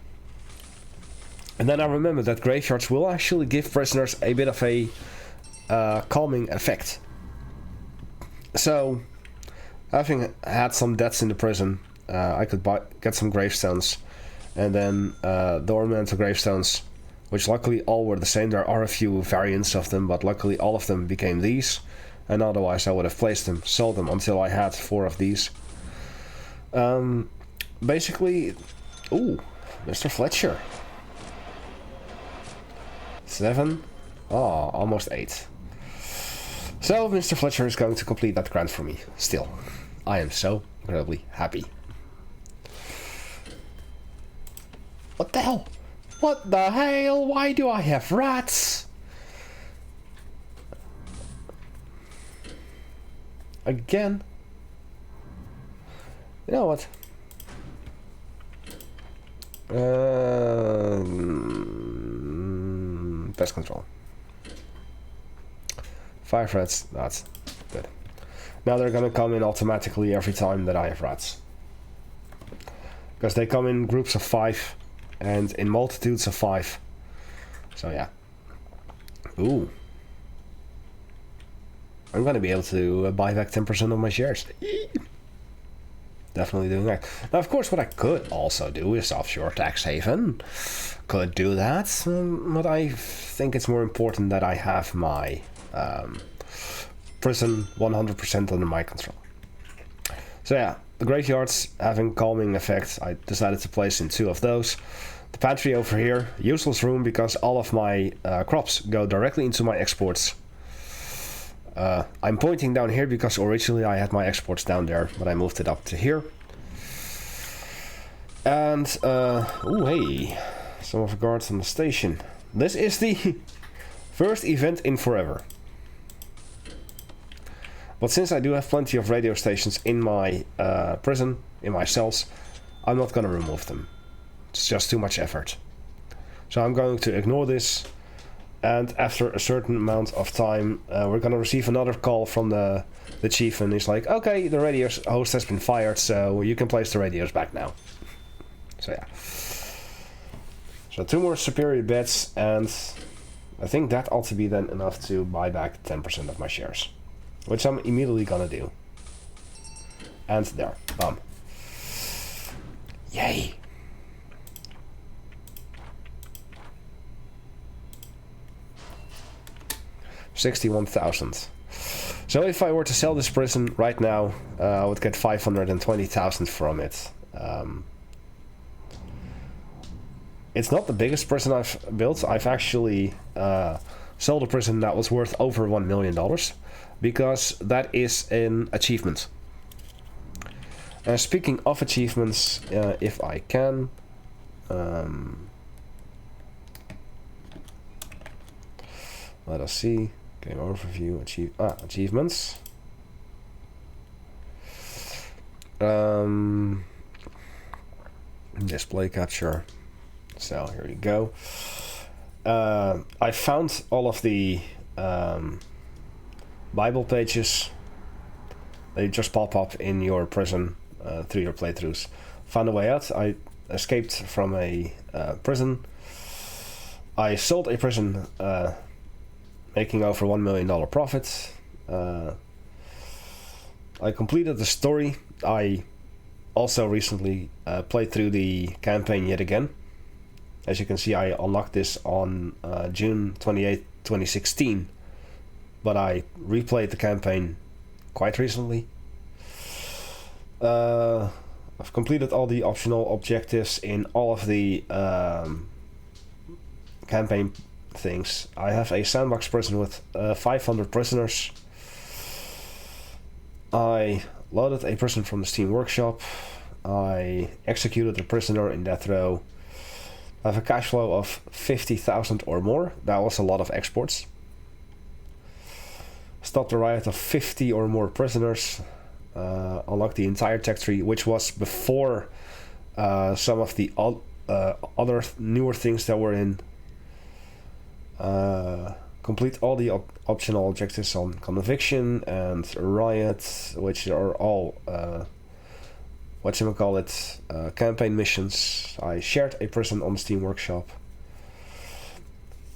And then I remember that graveyards will actually give prisoners a bit of a calming effect. So, having had some deaths in the prison, I could get some gravestones, and then the ornamental gravestones, which luckily all were the same. There are a few variants of them, but luckily all of them became these, and otherwise I would have placed them, sold them until I had 4 of these. Basically, ooh, Mr. Fletcher. 7, almost 8. So Mr. Fletcher is going to complete that grant for me. Still, I am so incredibly happy. What the hell? What the hell? Why do I have rats? Again? You know what? Pest control. 5 rats, that's good. Now they're gonna come in automatically every time that I have rats. Because they come in groups of 5 and in multitudes of 5. So yeah. Ooh. I'm gonna be able to buy back 10% of my shares. Definitely doing that. Now, of course, what I could also do is offshore tax haven. Could do that, but I think it's more important that I have my prison 100% under my control. So yeah, the graveyards having calming effects, I decided to place in 2 of those. The pantry over here, useless room because all of my crops go directly into my exports. I'm pointing down here because originally I had my exports down there, but I moved it up to here. And, ooh, hey, some of the guards on the station. This is the first event in forever. But since I do have plenty of radio stations in my prison, in my cells, I'm not gonna remove them. It's just too much effort. So I'm going to ignore this. And after a certain amount of time, we're gonna receive another call from the chief, and he's like, okay, the radio host has been fired, so you can place the radios back now. So yeah. So 2 more superior beds, and I think that ought to be then enough to buy back 10% of my shares. Which I'm immediately gonna do. And there. Yay! 61,000. So if I were to sell this prison right now, I would get 520,000 from it. It's not the biggest prison I've built. I've actually sold a prison that was worth over $1 million, because that is an achievement. Speaking of achievements, if I can, let us see. Game overview, achievements. Display capture. So here we go. I found all of the Bible pages. They just pop up in your prison through your playthroughs. Found a way out. I escaped from a prison. I sold a prison, making over $1 million profit. I completed the story. I also recently played through the campaign yet again. As you can see, I unlocked this on June 28, 2016, but I replayed the campaign quite recently. I've completed all the optional objectives in all of the campaign things. I have a sandbox prison with 500 prisoners. I loaded a prison from the Steam Workshop. I executed a prisoner in death row. I have a cash flow of 50,000 or more. That was a lot of exports. Stopped a riot of 50 or more prisoners. Unlocked the entire tech tree, which was before some of the other newer things that were in. Complete all the optional objectives on conviction and riot, which are all campaign missions. I shared a prison on Steam Workshop.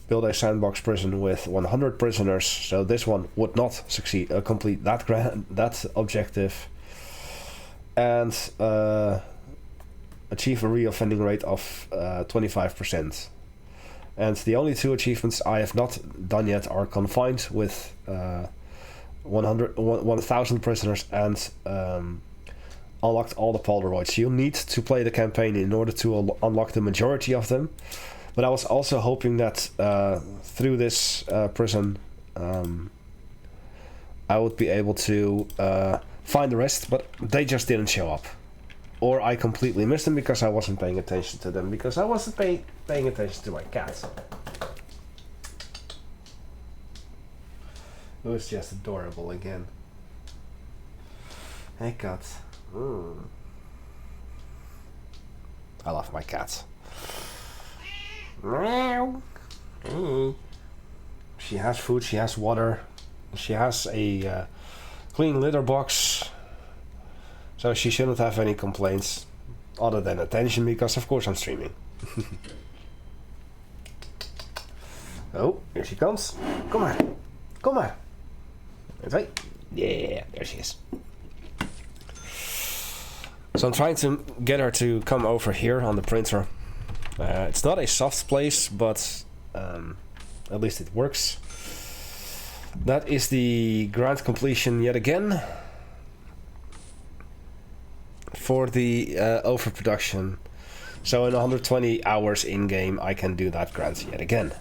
Build a sandbox prison with 100 prisoners, so this one would not succeed. Complete that objective, and achieve a reoffending rate of 25%. And the only two achievements I have not done yet are confined with 1,000 prisoners and unlocked all the Polaroids. You need to play the campaign in order to unlock the majority of them. But I was also hoping that through this prison I would be able to find the rest, but they just didn't show up. Or I completely missed them because I wasn't paying attention to them, because I wasn't paying attention to my cat. It was just adorable again. Hey cat. I love my cat. She has food, she has water, she has a clean litter box, so she shouldn't have any complaints other than attention, because of course I'm streaming. Oh, here she comes. Come on, come on. That's right. Yeah, there she is. So I'm trying to get her to come over here on the printer. It's not a soft place, but at least it works. That is the grant completion yet again for the overproduction. So in 120 hours in-game I can do that grant yet again.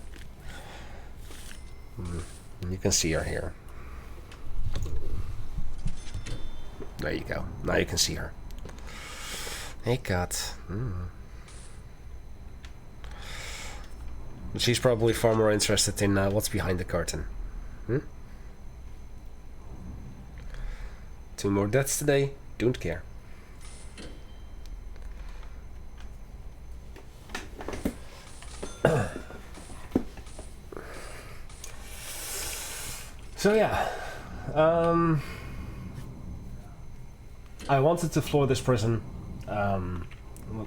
You can see her here. There you go. Now you can see her. Hey cat. She's probably far more interested in what's behind the curtain. 2 more deaths today, don't care. So yeah, I wanted to floor this prison.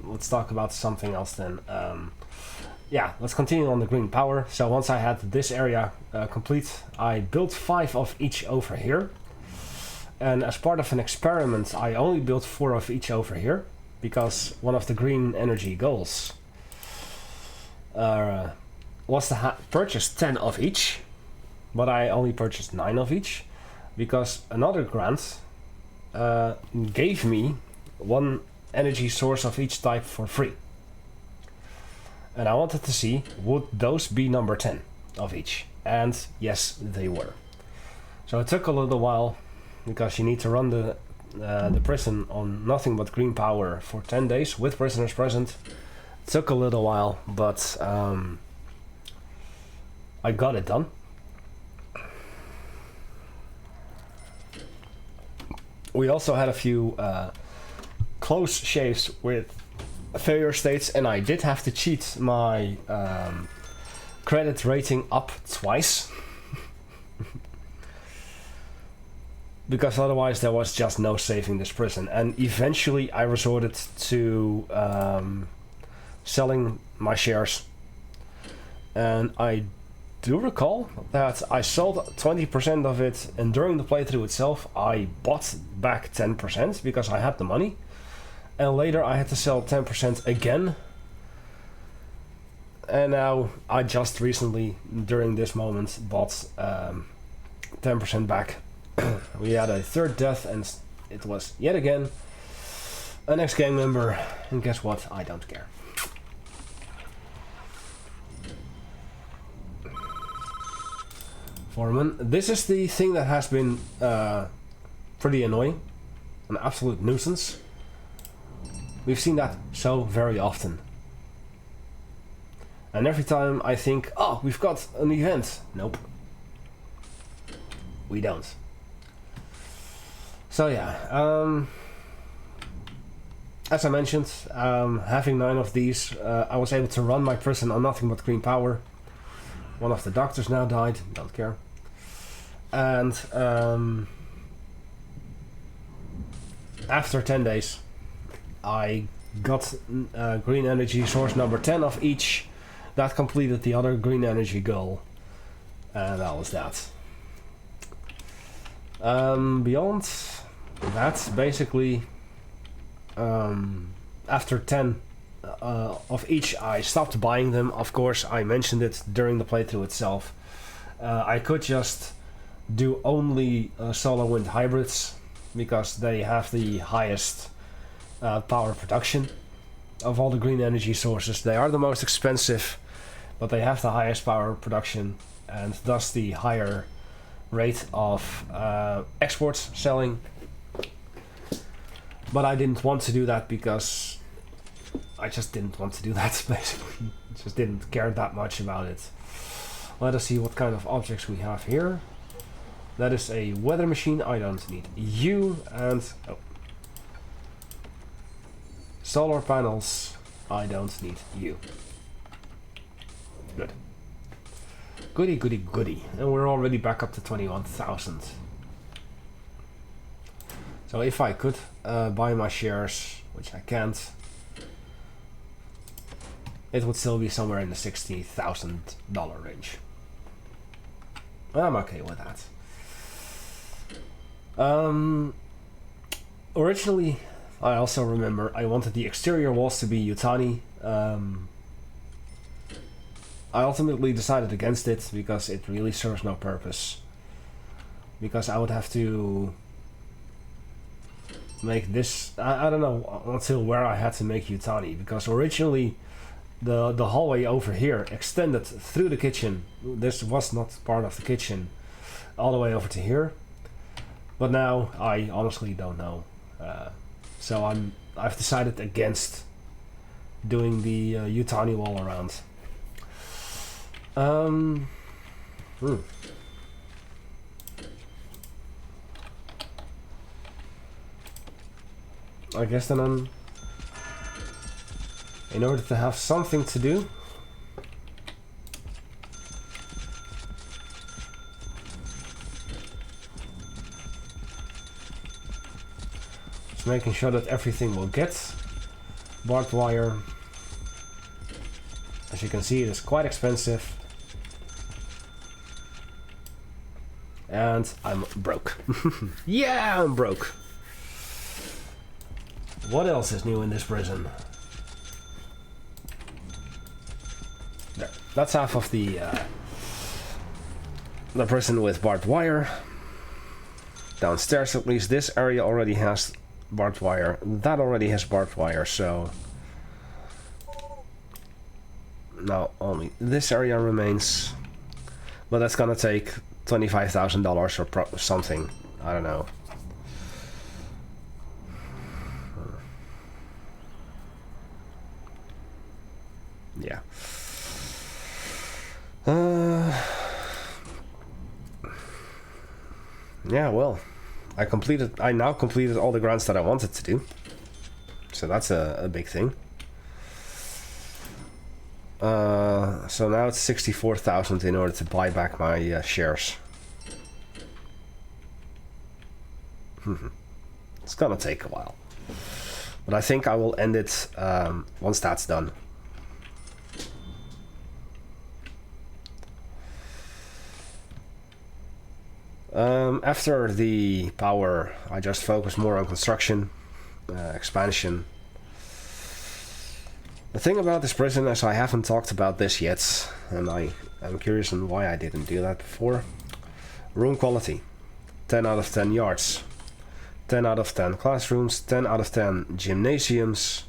Let's talk about something else then. Yeah, let's continue on the green power. So once I had this area complete, I built 5 of each over here. And as part of an experiment, I only built 4 of each over here, because one of the green energy goals was to purchase 10 of each, but I only purchased 9 of each, because another grant gave me 1 energy source of each type for free. And I wanted to see, would those be number 10 of each? And yes, they were. So it took a little while, because you need to run the prison on nothing but green power for 10 days with prisoners present. It took a little while, but I got it done. We also had a few close shaves with failure states, and I did have to cheat my credit rating up twice. Because otherwise there was just no saving this prison. And eventually I resorted to selling my shares. And I do recall that I sold 20% of it, and during the playthrough itself I bought back 10% because I had the money. And later I had to sell 10% again. And now I just recently, during this moment, bought 10% back. We had a third death, and it was yet again an ex-gang member. And guess what? I don't care. Foreman. This is the thing that has been pretty annoying. An absolute nuisance. We've seen that so very often. And every time I think, oh, we've got an event. Nope. We don't. So yeah, as I mentioned, having 9 of these, I was able to run my prison on nothing but green power. One of the doctors now died, don't care. And after 10 days, I got green energy source number 10 of each. That completed the other green energy goal. And that was that. Beyond that, basically, after 10 of each, I stopped buying them. Of course, I mentioned it during the playthrough itself. I could just do only solar wind hybrids because they have the highest power production of all the green energy sources. They are the most expensive, but they have the highest power production and thus the higher rate of exports selling. But I didn't want to do that because I just didn't want to do that, basically. Just didn't care that much about it. Let us see what kind of objects we have here. That is a weather machine. I don't need you. And solar panels. I don't need you. Good. Goody, goody, goody. And we're already back up to 21,000. So if I could buy my shares, which I can't, it would still be somewhere in the $60,000 range. I'm okay with that. Originally, I also remember I wanted the exterior walls to be Yutani. I ultimately decided against it because it really serves no purpose. Because I would have to make this, I don't know until where I had to make Yutani, because originally the hallway over here extended through the kitchen. This was not part of the kitchen, all the way over to here. But now I honestly don't know. So I've decided against doing the Yutani wall around. I guess then I'm, in order to have something to do, just making sure that everything will get barbed wire. As you can see, it is quite expensive. And I'm broke. Yeah, I'm broke. What else is new in this prison? There. That's half of the prison with barbed wire. Downstairs, at least, this area already has barbed wire. That already has barbed wire, so now only this area remains. But that's gonna take $25,000 or something. I don't know. Yeah. Yeah, well, I now completed all the grants that I wanted to do. So that's a big thing. So now it's 64,000 in order to buy back my shares. It's gonna take a while. But I think I will end it once that's done. After the power, I just focus more on construction, expansion. The thing about this prison is I haven't talked about this yet, and I'm curious on why I didn't do that before. Room quality, 10 out of 10 yards, 10 out of 10 classrooms, 10 out of 10 gymnasiums,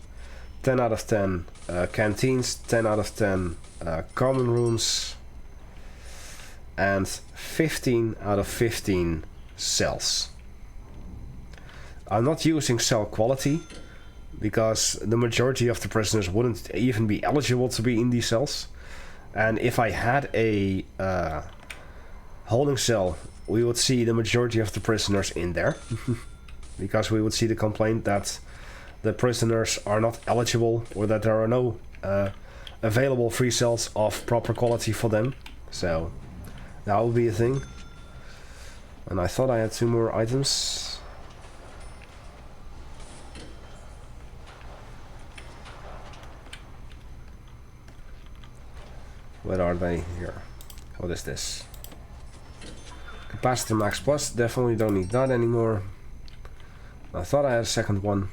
10 out of 10 canteens, 10 out of 10 common rooms, and 15 out of 15 cells. I'm not using cell quality because the majority of the prisoners wouldn't even be eligible to be in these cells. And if I had a holding cell, we would see the majority of the prisoners in there. Because we would see the complaint that the prisoners are not eligible or that there are no available free cells of proper quality for them. So that would be a thing. And I thought I had 2 more items. Where are they? Here. What is this? Capacitor Max Plus. Definitely don't need that anymore. I thought I had a second one.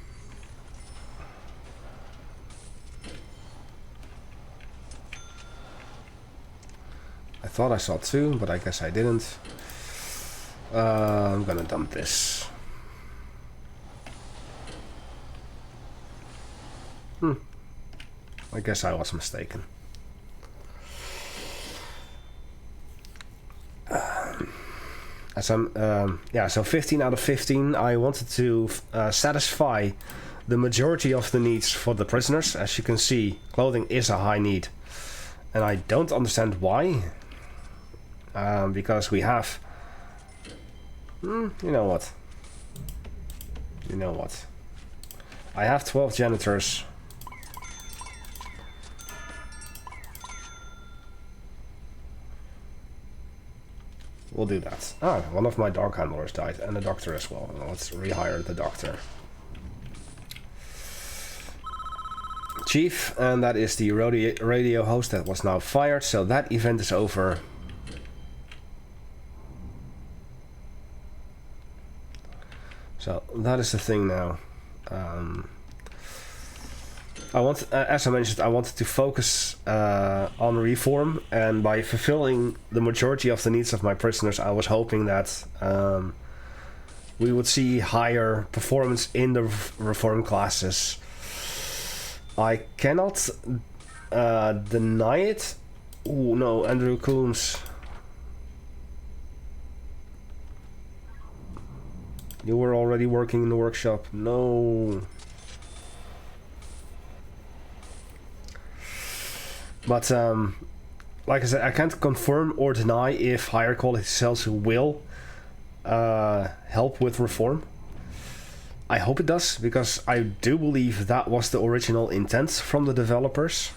I thought I saw 2, but I guess I didn't. I'm gonna dump this. I guess I was mistaken. So 15 out of 15. I wanted to satisfy the majority of the needs for the prisoners. As you can see, clothing is a high need, and I don't understand why. Because we have... you know what? You know what? I have 12 janitors. We'll do that. Ah, one of my dog handlers died, and the doctor as well. Let's rehire the doctor. Chief, and that is the radio host that was now fired, so that event is over. So that is the thing now. I want, as I mentioned, I wanted to focus on reform, and by fulfilling the majority of the needs of my prisoners, I was hoping that we would see higher performance in the reform classes. I cannot deny it. Oh no, Andrew Coombs. You were already working in the workshop. No. But, like I said, I can't confirm or deny if higher quality cells will help with reform. I hope it does, because I do believe that was the original intent from the developers.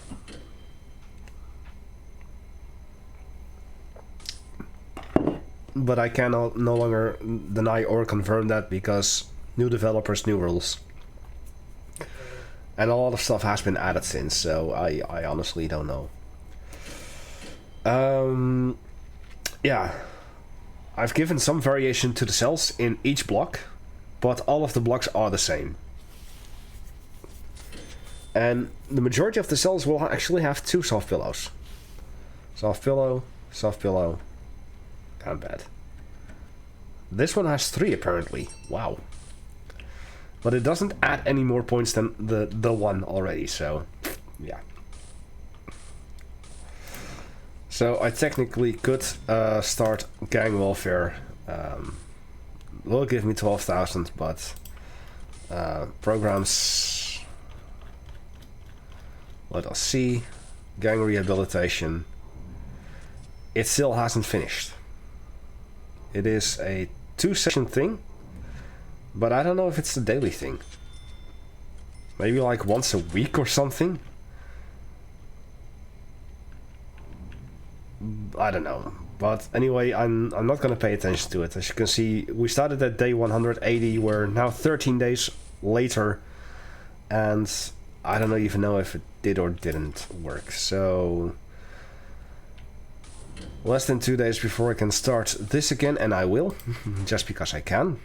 But I cannot no longer deny or confirm that, because new developers, new rules. And a lot of stuff has been added since, so I honestly don't know. Yeah. I've given some variation to the cells in each block, but all of the blocks are the same. And the majority of the cells will actually have 2 soft pillows. Soft pillow, and bed. This one has 3 apparently. Wow. But it doesn't add any more points than the one already, so yeah. So I technically could start gang welfare. Will give me 12,000, but programs. Let us see. Gang rehabilitation. It still hasn't finished. It is a 2-session thing. But I don't know if it's a daily thing. Maybe like once a week or something. I don't know. But anyway, I'm not gonna pay attention to it. As you can see, we started at day 180. We're now 13 days later, and I don't even know if it did or didn't work. So less than 2 days before I can start this again, and I will, just because I can.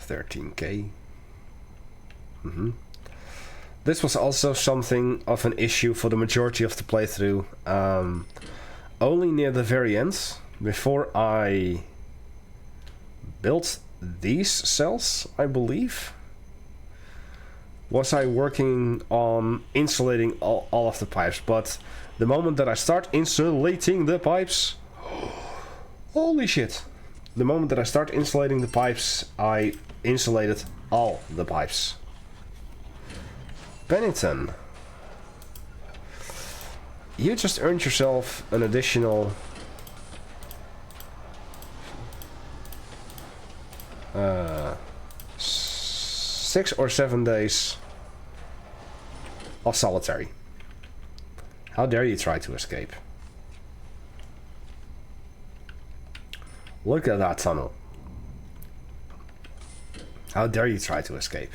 $13K. This was also something of an issue for the majority of the playthrough. Only near the very end, before I built these cells, I believe, was I working on insulating all of the pipes. But the moment that I start insulating the pipes, holy shit, the moment that I start insulating the pipes, I insulated all the pipes. Pennington, you just earned yourself an additional 6 or 7 days of solitary. How dare you try to escape? Look at that tunnel. How dare you try to escape?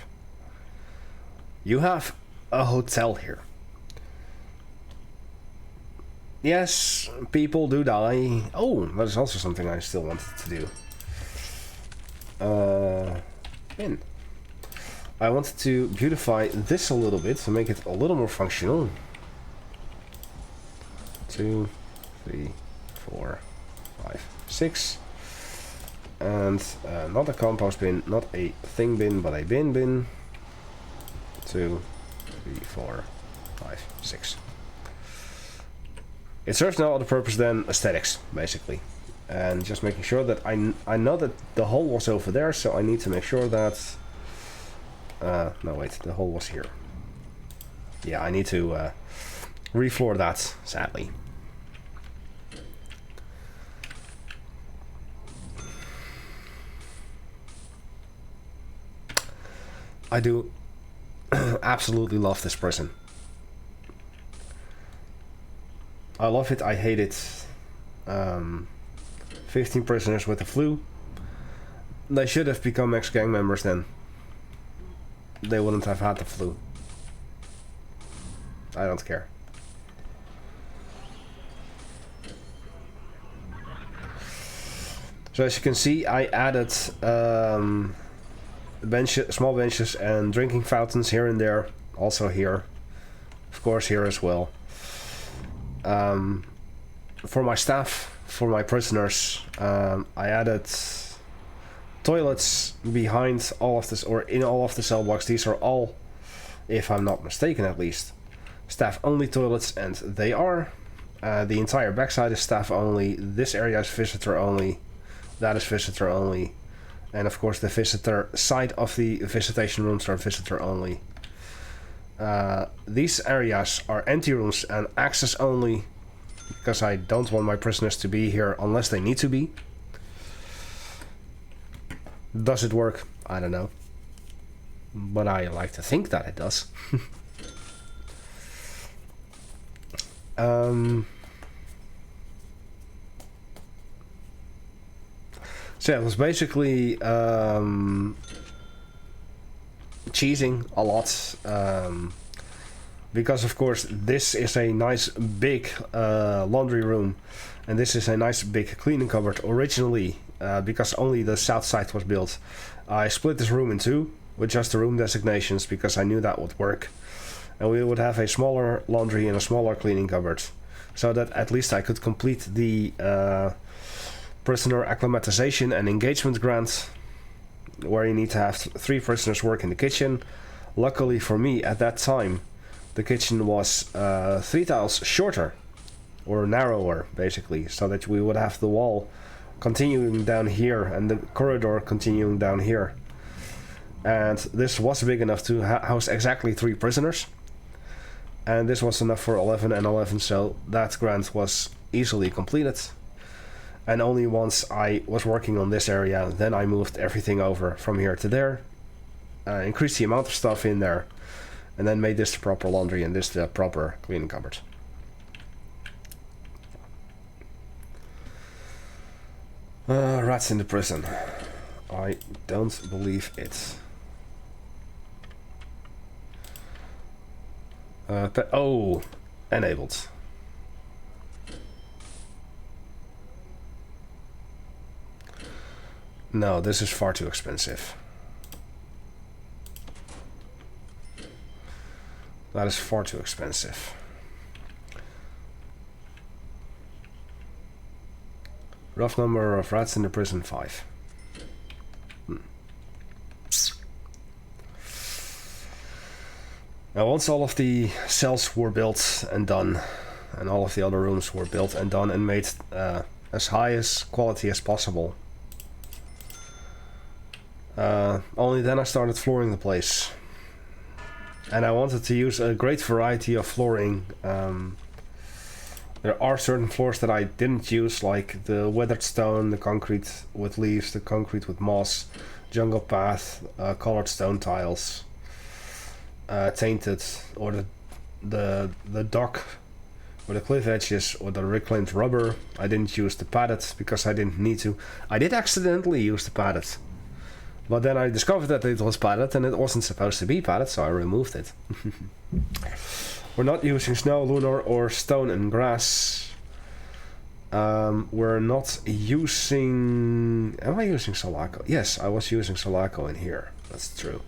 You have a hotel here. Yes, people do die. Oh, that is also something I still wanted to do. Bin. I wanted to beautify this a little bit to make it a little more functional. 2, 3, 4, 5, 6. And not a compost bin, not a thing bin, but a bin. 2, 3, 4, 5, 6. It serves no other purpose than aesthetics, basically. And just making sure that I know that the hole was over there, so I need to make sure that... no wait, the hole was here. Yeah, I need to refloor that, sadly. I do absolutely love this prison. I love it, I hate it. 15 prisoners with the flu. They should have become ex-gang members then. They wouldn't have had the flu. I don't care. So as you can see, I added small benches and drinking fountains here and there. Also here. Of course here as well. For my staff, for my prisoners, I added toilets behind all of this, or in all of the cell blocks. These are all, if I'm not mistaken at least, staff only toilets, and they are. The entire backside is staff only. This area is visitor only. That is visitor only. And of course the visitor side of the visitation rooms are visitor only. These areas are empty rooms and access only, because I don't want my prisoners to be here unless they need to be. Does it work? I don't know. But I like to think that it does. So yeah, it was basically cheesing a lot, because of course this is a nice big laundry room, and this is a nice big cleaning cupboard. Originally, because only the south side was built, I split this room in two with just the room designations, because I knew that would work, and we would have a smaller laundry and a smaller cleaning cupboard, so that at least I could complete the prisoner acclimatization and engagement grant, where you need to have 3 prisoners work in the kitchen. Luckily for me, at that time, the kitchen was 3 tiles shorter, or narrower, basically, so that we would have the wall continuing down here and the corridor continuing down here. And this was big enough to house exactly 3 prisoners. And this was enough for 11 and 11, so that grant was easily completed. And only once I was working on this area, then I moved everything over from here to there, increased the amount of stuff in there, and then made this the proper laundry and this the proper cleaning cupboard. Rats in the prison. I don't believe it. Oh, enabled. No, this is far too expensive. That is far too expensive. Rough number of rats in the prison, 5. Now once all of the cells were built and done, and all of the other rooms were built and done and made as high as quality as possible, only then I started flooring the place. And I wanted to use a great variety of flooring. There are certain floors that I didn't use, like the weathered stone, the concrete with leaves, the concrete with moss, jungle path, colored stone tiles, tainted, or the dock, or the cliff edges, or the reclaimed rubber. I didn't use the padded because I didn't need to. I did accidentally use the padded, but then I discovered that it was padded and it wasn't supposed to be padded, so I removed it. We're not using snow, lunar, or stone and grass. We're not using... Am I using Solaco? Yes, I was using Solaco in here. That's true.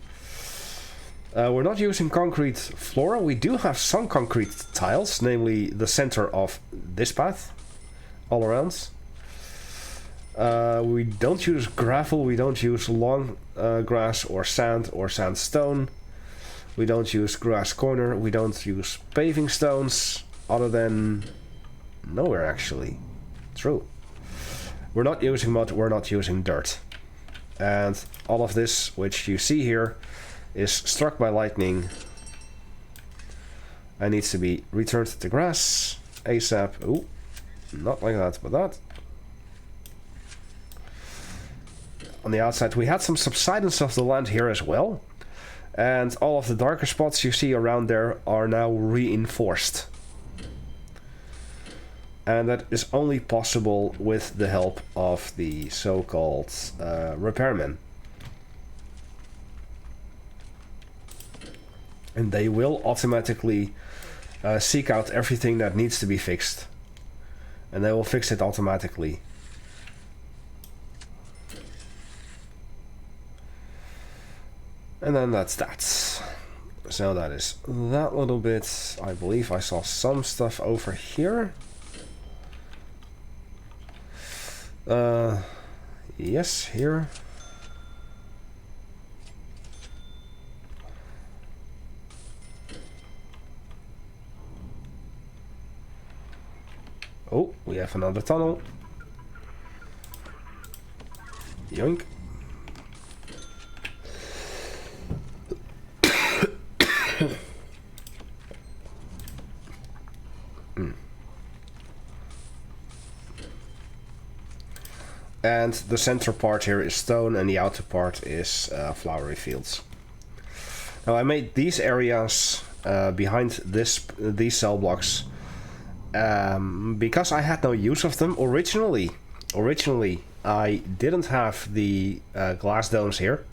We're not using concrete floor. We do have some concrete tiles, namely the center of this path, all around. We don't use gravel, we don't use long grass or sandstone. We don't use grass corner, we don't use paving stones, other than nowhere actually. True. We're not using mud, we're not using dirt. And all of this, which you see here, is struck by lightning and needs to be returned to grass ASAP. Ooh, not like that, but that. On the outside, we had some subsidence of the land here as well. And all of the darker spots you see around there are now reinforced. And that is only possible with the help of the so-called repairmen. And they will automatically seek out everything that needs to be fixed. And they will fix it automatically. And then that's that. So that is that little bit. I believe I saw some stuff over here. Yes, here. Oh, we have another tunnel. Yoink. And the center part here is stone and the outer part is flowery fields. Now I made these areas behind these cell blocks because I had no use of them originally. Originally I didn't have the glass domes here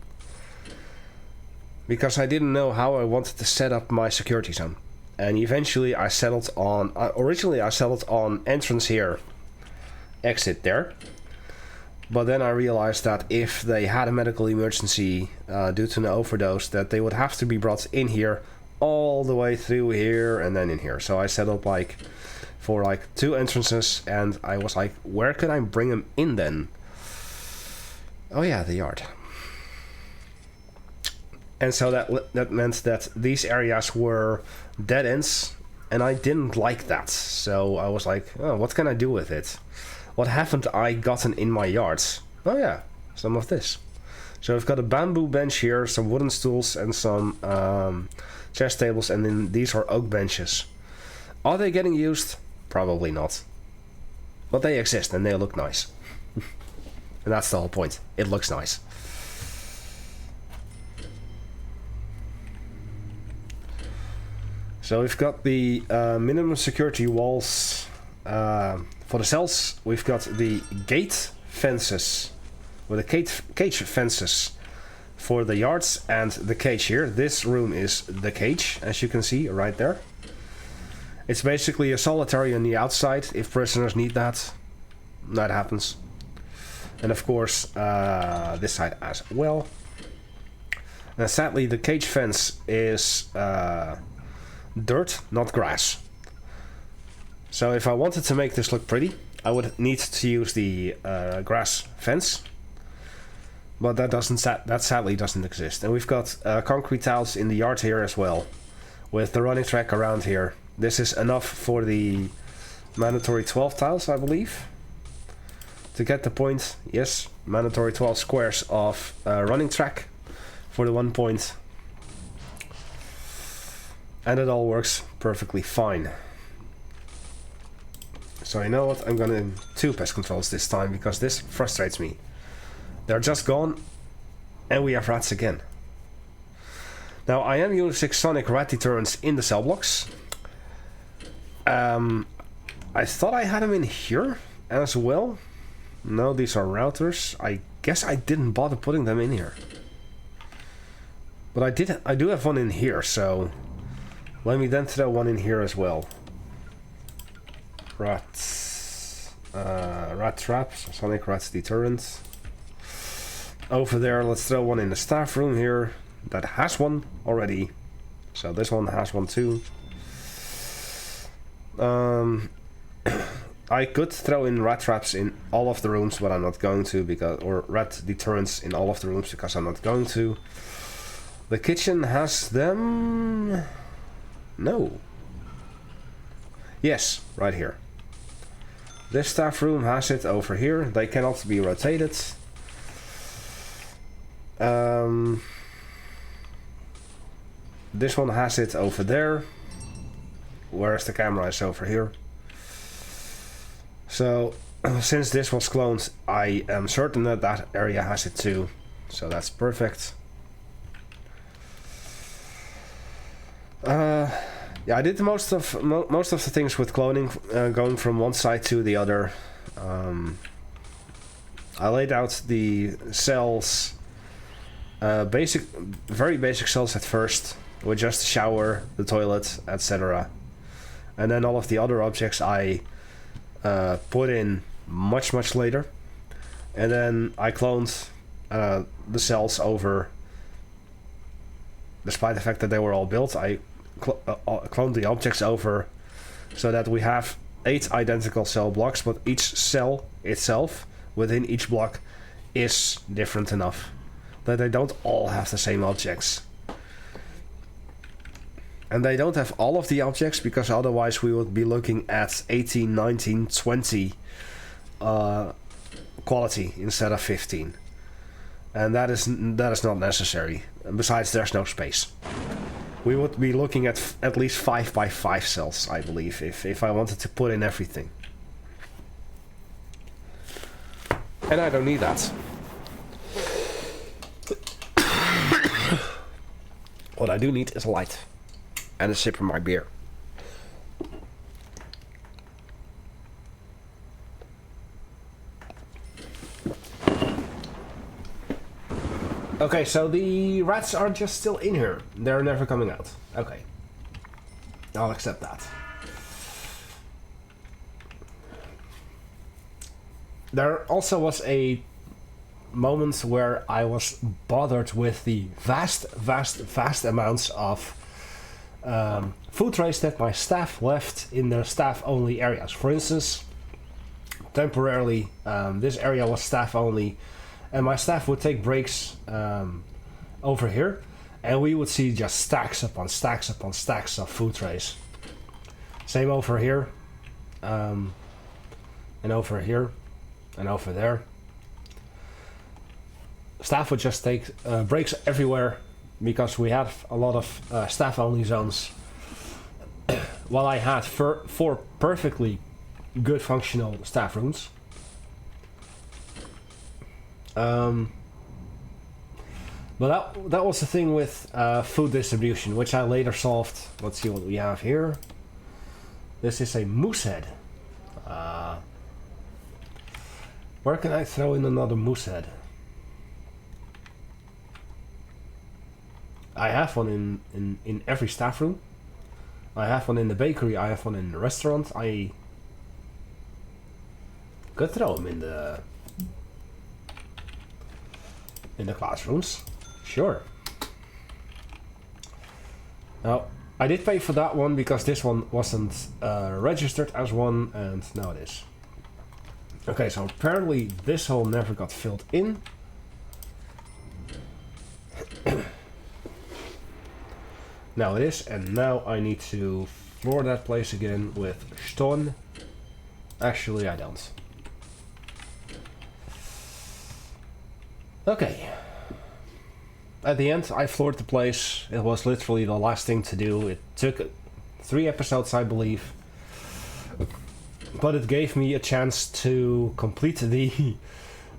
because I didn't know how I wanted to set up my security zone. And eventually I settled on, originally I settled on entrance here, exit there. But then I realized that if they had a medical emergency due to an overdose, that they would have to be brought in here all the way through here and then in here. So I set up like for like 2 entrances, and I was like, where can I bring them in then? Oh yeah, the yard. And so that meant that these areas were dead ends, and I didn't like that. So I was like, oh, what can I do with it? What haven't I gotten in my yards? Oh yeah, some of this. So I've got a bamboo bench here, some wooden stools, and some chess tables, and then these are oak benches. Are they getting used? Probably not. But they exist and they look nice. And that's the whole point. It looks nice. So we've got the minimum security walls for the cells. We've got the gate fences, or the cage fences for the yards, and the cage here. This room is the cage, as you can see right there. It's basically a solitary on the outside if prisoners need that. That happens. And of course, this side as well. Now sadly, the cage fence is dirt, not grass. So if I wanted to make this look pretty, I would need to use the grass fence. But that sadly doesn't exist. And we've got concrete tiles in the yard here as well, with the running track around here. This is enough for the mandatory 12 tiles, I believe. To get the point, yes, mandatory 12 squares of running track for the 1 point. And it all works perfectly fine. So you know what, I'm gonna do 2 pest controls this time, because this frustrates me. They're just gone, and we have rats again. Now I am using sonic rat deterrents in the cell blocks. I thought I had them in here as well. No, these are routers. I guess I didn't bother putting them in here. But I do have one in here, so let me then throw one in here as well. Rats, rat traps, sonic rats deterrent. Over there, let's throw one in the staff room here. That has one already. So this one has one too. I could throw in rat traps in all of the rooms, but I'm not going to, because, or rat deterrents in all of the rooms, because I'm not going to. The kitchen has them. No. Yes, right here. This staff room has it over here. They cannot be rotated. This one has it over there, whereas the camera is over here. So, since this was cloned, I am certain that that area has it too. So that's perfect. Yeah, I did most of the things with cloning, going from one side to the other. I laid out the cells, very basic cells at first, with just the shower, the toilet, etc. And then all of the other objects I put in much later. And then I cloned the cells over. Despite the fact that they were all built, I cloned the objects over so that we have 8 identical cell blocks, but each cell itself within each block is different enough that they don't all have the same objects. And they don't have all of the objects, because otherwise we would be looking at 18, 19, 20 quality instead of 15. And that is not necessary. And besides, there's no space. We would be looking at least 5 by 5 cells, I believe, if I wanted to put in everything. And I don't need that. What I do need is a light. And a sip of my beer. Okay, so the rats are just still in here. They're never coming out. Okay. I'll accept that. There also was a moment where I was bothered with the vast amounts of food trays that my staff left in their staff-only areas. For instance, temporarily, this area was staff-only, and my staff would take breaks over here, and we would see just stacks upon stacks upon stacks of food trays. Same over here, and over here, and over there. Staff would just take breaks everywhere, because we had a lot of staff-only zones. While I had 4 perfectly good functional staff rooms. But that was the thing with food distribution, which I later solved. Let's see what we have here. This is a moose head. Where can I throw in another moose head? I have one in every staff room. I have one in the bakery. I have one in the restaurant. I could throw them in the classrooms. Sure. Now, I did pay for that one because this one wasn't registered as one, and now it is. Okay, so apparently this hole never got filled in. Now it is, and now I need to floor that place again with stone. Actually, I don't. Okay. At the end, I floored the place. It was literally the last thing to do. It took 3 episodes, I believe. But it gave me a chance to complete the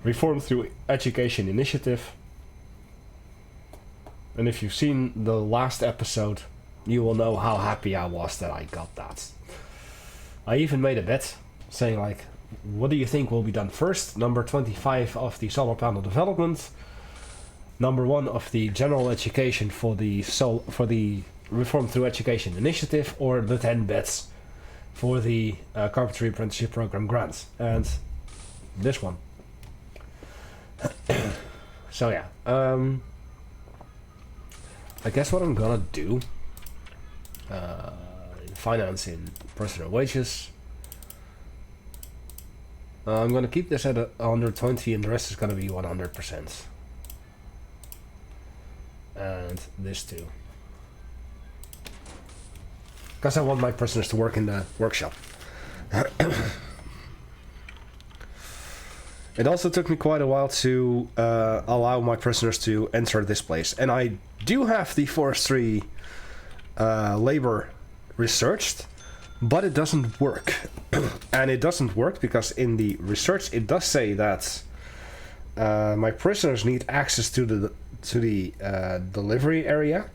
Reform Through Education initiative. And if you've seen the last episode, you will know how happy I was that I got that. I even made a bet, saying like, what do you think will be done first? Number 25 of the solar panel development, number 1 of the general education for the Reform Through Education initiative, or the 10 bets for the Carpentry Apprenticeship Program grant. And this one. So yeah, I guess what I'm gonna do, finance in personal wages, I'm gonna keep this at 120 and the rest is gonna be 100%. And this too. Because I want my prisoners to work in the workshop. It also took me quite a while to allow my prisoners to enter this place. And I do have the forestry labor researched, but it doesn't work. And it doesn't work because in the research it does say that my prisoners need access to the delivery area.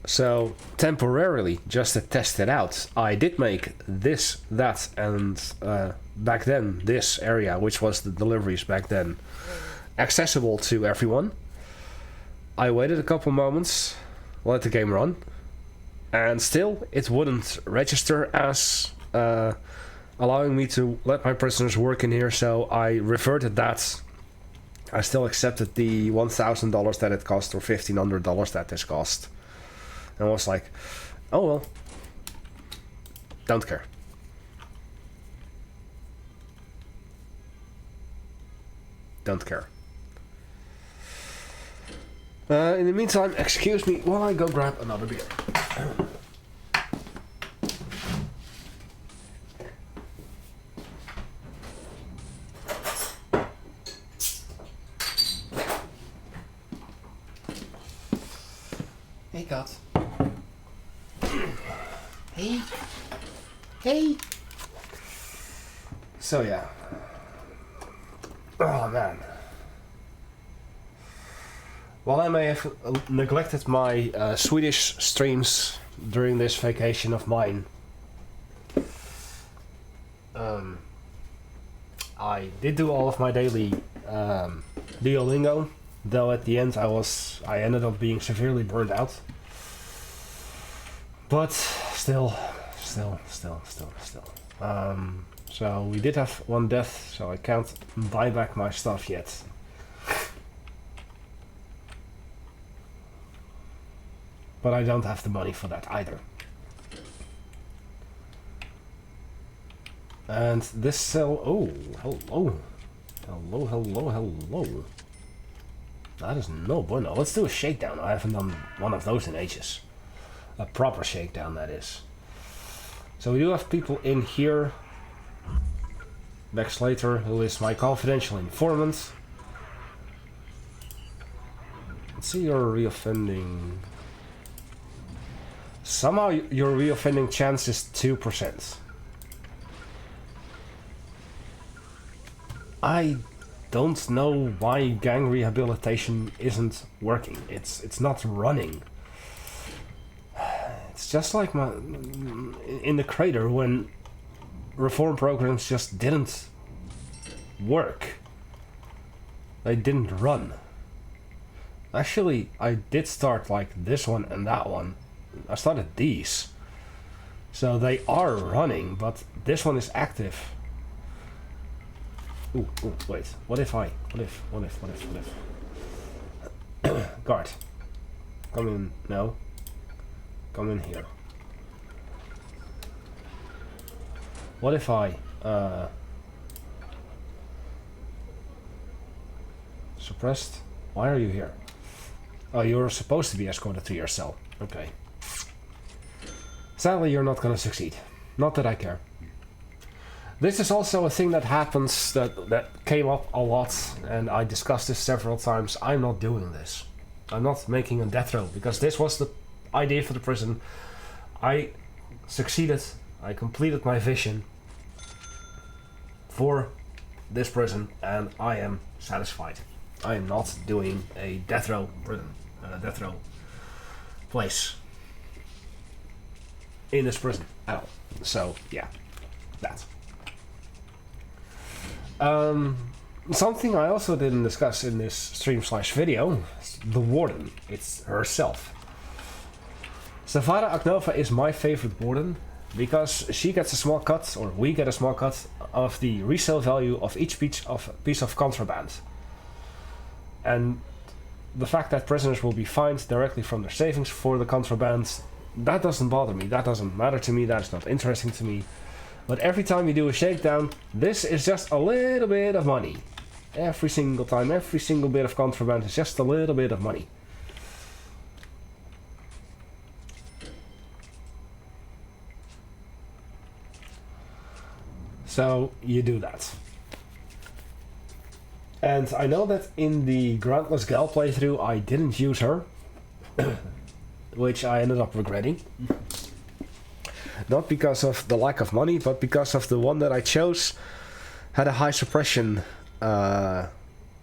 So temporarily, just to test it out, I did make this, that, and back then this area, which was the deliveries back then, accessible to everyone. I waited a couple moments, let the game run, and still it wouldn't register as allowing me to let my prisoners work in here, so I reverted that. I still accepted the $1,000 that it cost, or $1,500 that this cost. And I was like, oh well, don't care. Don't care. In the meantime, excuse me while I go grab another beer. Hey, God. Hey. Hey. So, yeah. Oh, man. While I may have neglected my Swedish streams during this vacation of mine, I did do all of my daily Duolingo, though at the end I ended up being severely burned out. But still. So we did have 1 death, so I can't buy back my stuff yet. But I don't have the money for that either. And this cell... Oh, hello. Hello. That is no bueno. Let's do a shakedown. I haven't done one of those in ages. A proper shakedown, that is. So we do have people in here. Beck Slater, who is my confidential informant. Let's see your reoffending... Somehow your reoffending chance is 2%. I don't know why gang rehabilitation isn't working. It's not running. It's just like in the crater when reform programs just didn't work. They didn't run. Actually, I did start like this one and that one. I started these. So they are running, but this one is active. Ooh, wait. What if? Guard. Come in. No. Come in here. What if I, suppressed? Why are you here? Oh, you're supposed to be escorted to your cell. Okay. Sadly, you're not gonna succeed. Not that I care. This is also a thing that happens that came up a lot, and I discussed this several times. I'm not doing this. I'm not making a death row, because this was the idea for the prison. I succeeded. I completed my vision for this prison, and I am satisfied. I am not doing a death row prison, death row place in this prison at all. So yeah, that. Something I also didn't discuss in this stream/video, the warden. It's herself. Savara Aknova is my favorite warden because she gets a small cut, or we get a small cut, of the resale value of each piece of contraband. And the fact that prisoners will be fined directly from their savings for the contraband, that doesn't bother me, that doesn't matter to me, that's not interesting to me. But every time you do a shakedown, this is just a little bit of money. Every single time, every single bit of contraband is just a little bit of money. So you do that. And I know that in the Grantless Gal playthrough I didn't use her, which I ended up regretting. Not because of the lack of money, but because of the one that I chose had a high suppression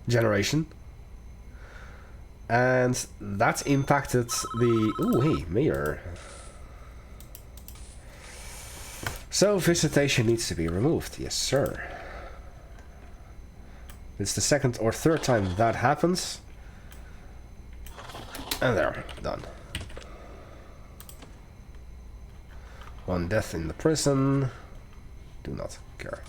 generation. And that impacted the... Ooh, hey, Mayor. So, visitation needs to be removed. Yes, sir. It's the second or third time that happens. And there, done. One death in the prison. Do not care.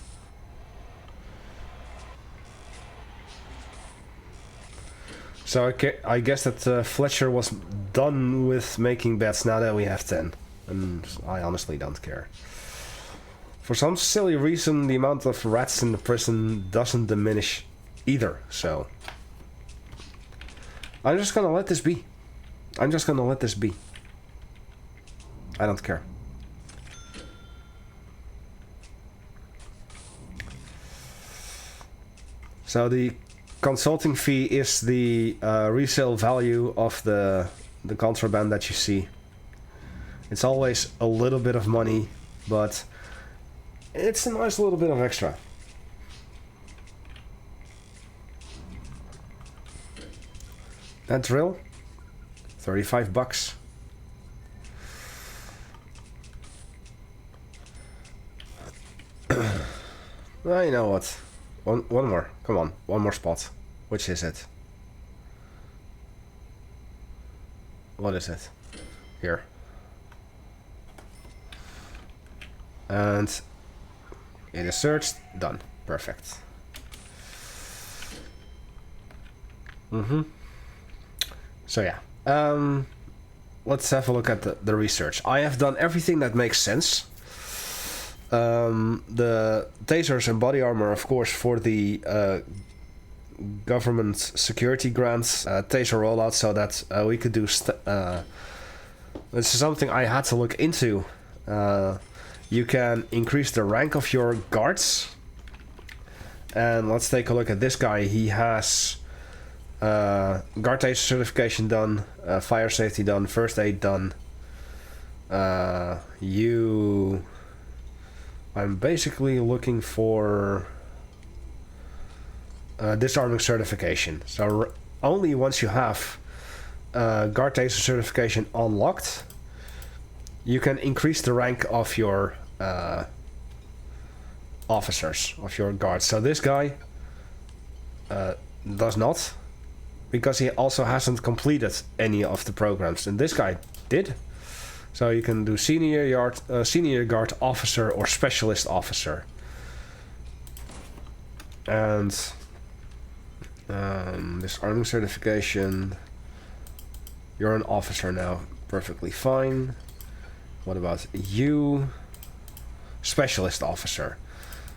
So I guess that Fletcher was done with making bets now that we have 10. And I honestly don't care. For some silly reason, the amount of rats in the prison doesn't diminish either, so... I'm just gonna let this be. I'm just gonna let this be. I don't care. So the consulting fee is the resale value of the contraband that you see. It's always a little bit of money, but it's a nice little bit of extra. That drill, $35. Well, you know what? One more. Come on, one more spot. Which is it? What is it? Here. And it is searched. Done. Perfect. So yeah. Let's have a look at the research. I have done everything that makes sense. The tasers and body armor, of course, for the government security grants, taser rollout, so that we could do... this is something I had to look into. You can increase the rank of your guards. And let's take a look at this guy. He has guard taser certification done, fire safety done, first aid done. I'm basically looking for disarming certification. So only once you have guard taser certification unlocked, you can increase the rank of your officers, of your guards. So this guy does not, because he also hasn't completed any of the programs, and this guy did. So you can do senior guard officer or specialist officer. And this arming certification, you're an officer now, perfectly fine. What about you? Specialist officer.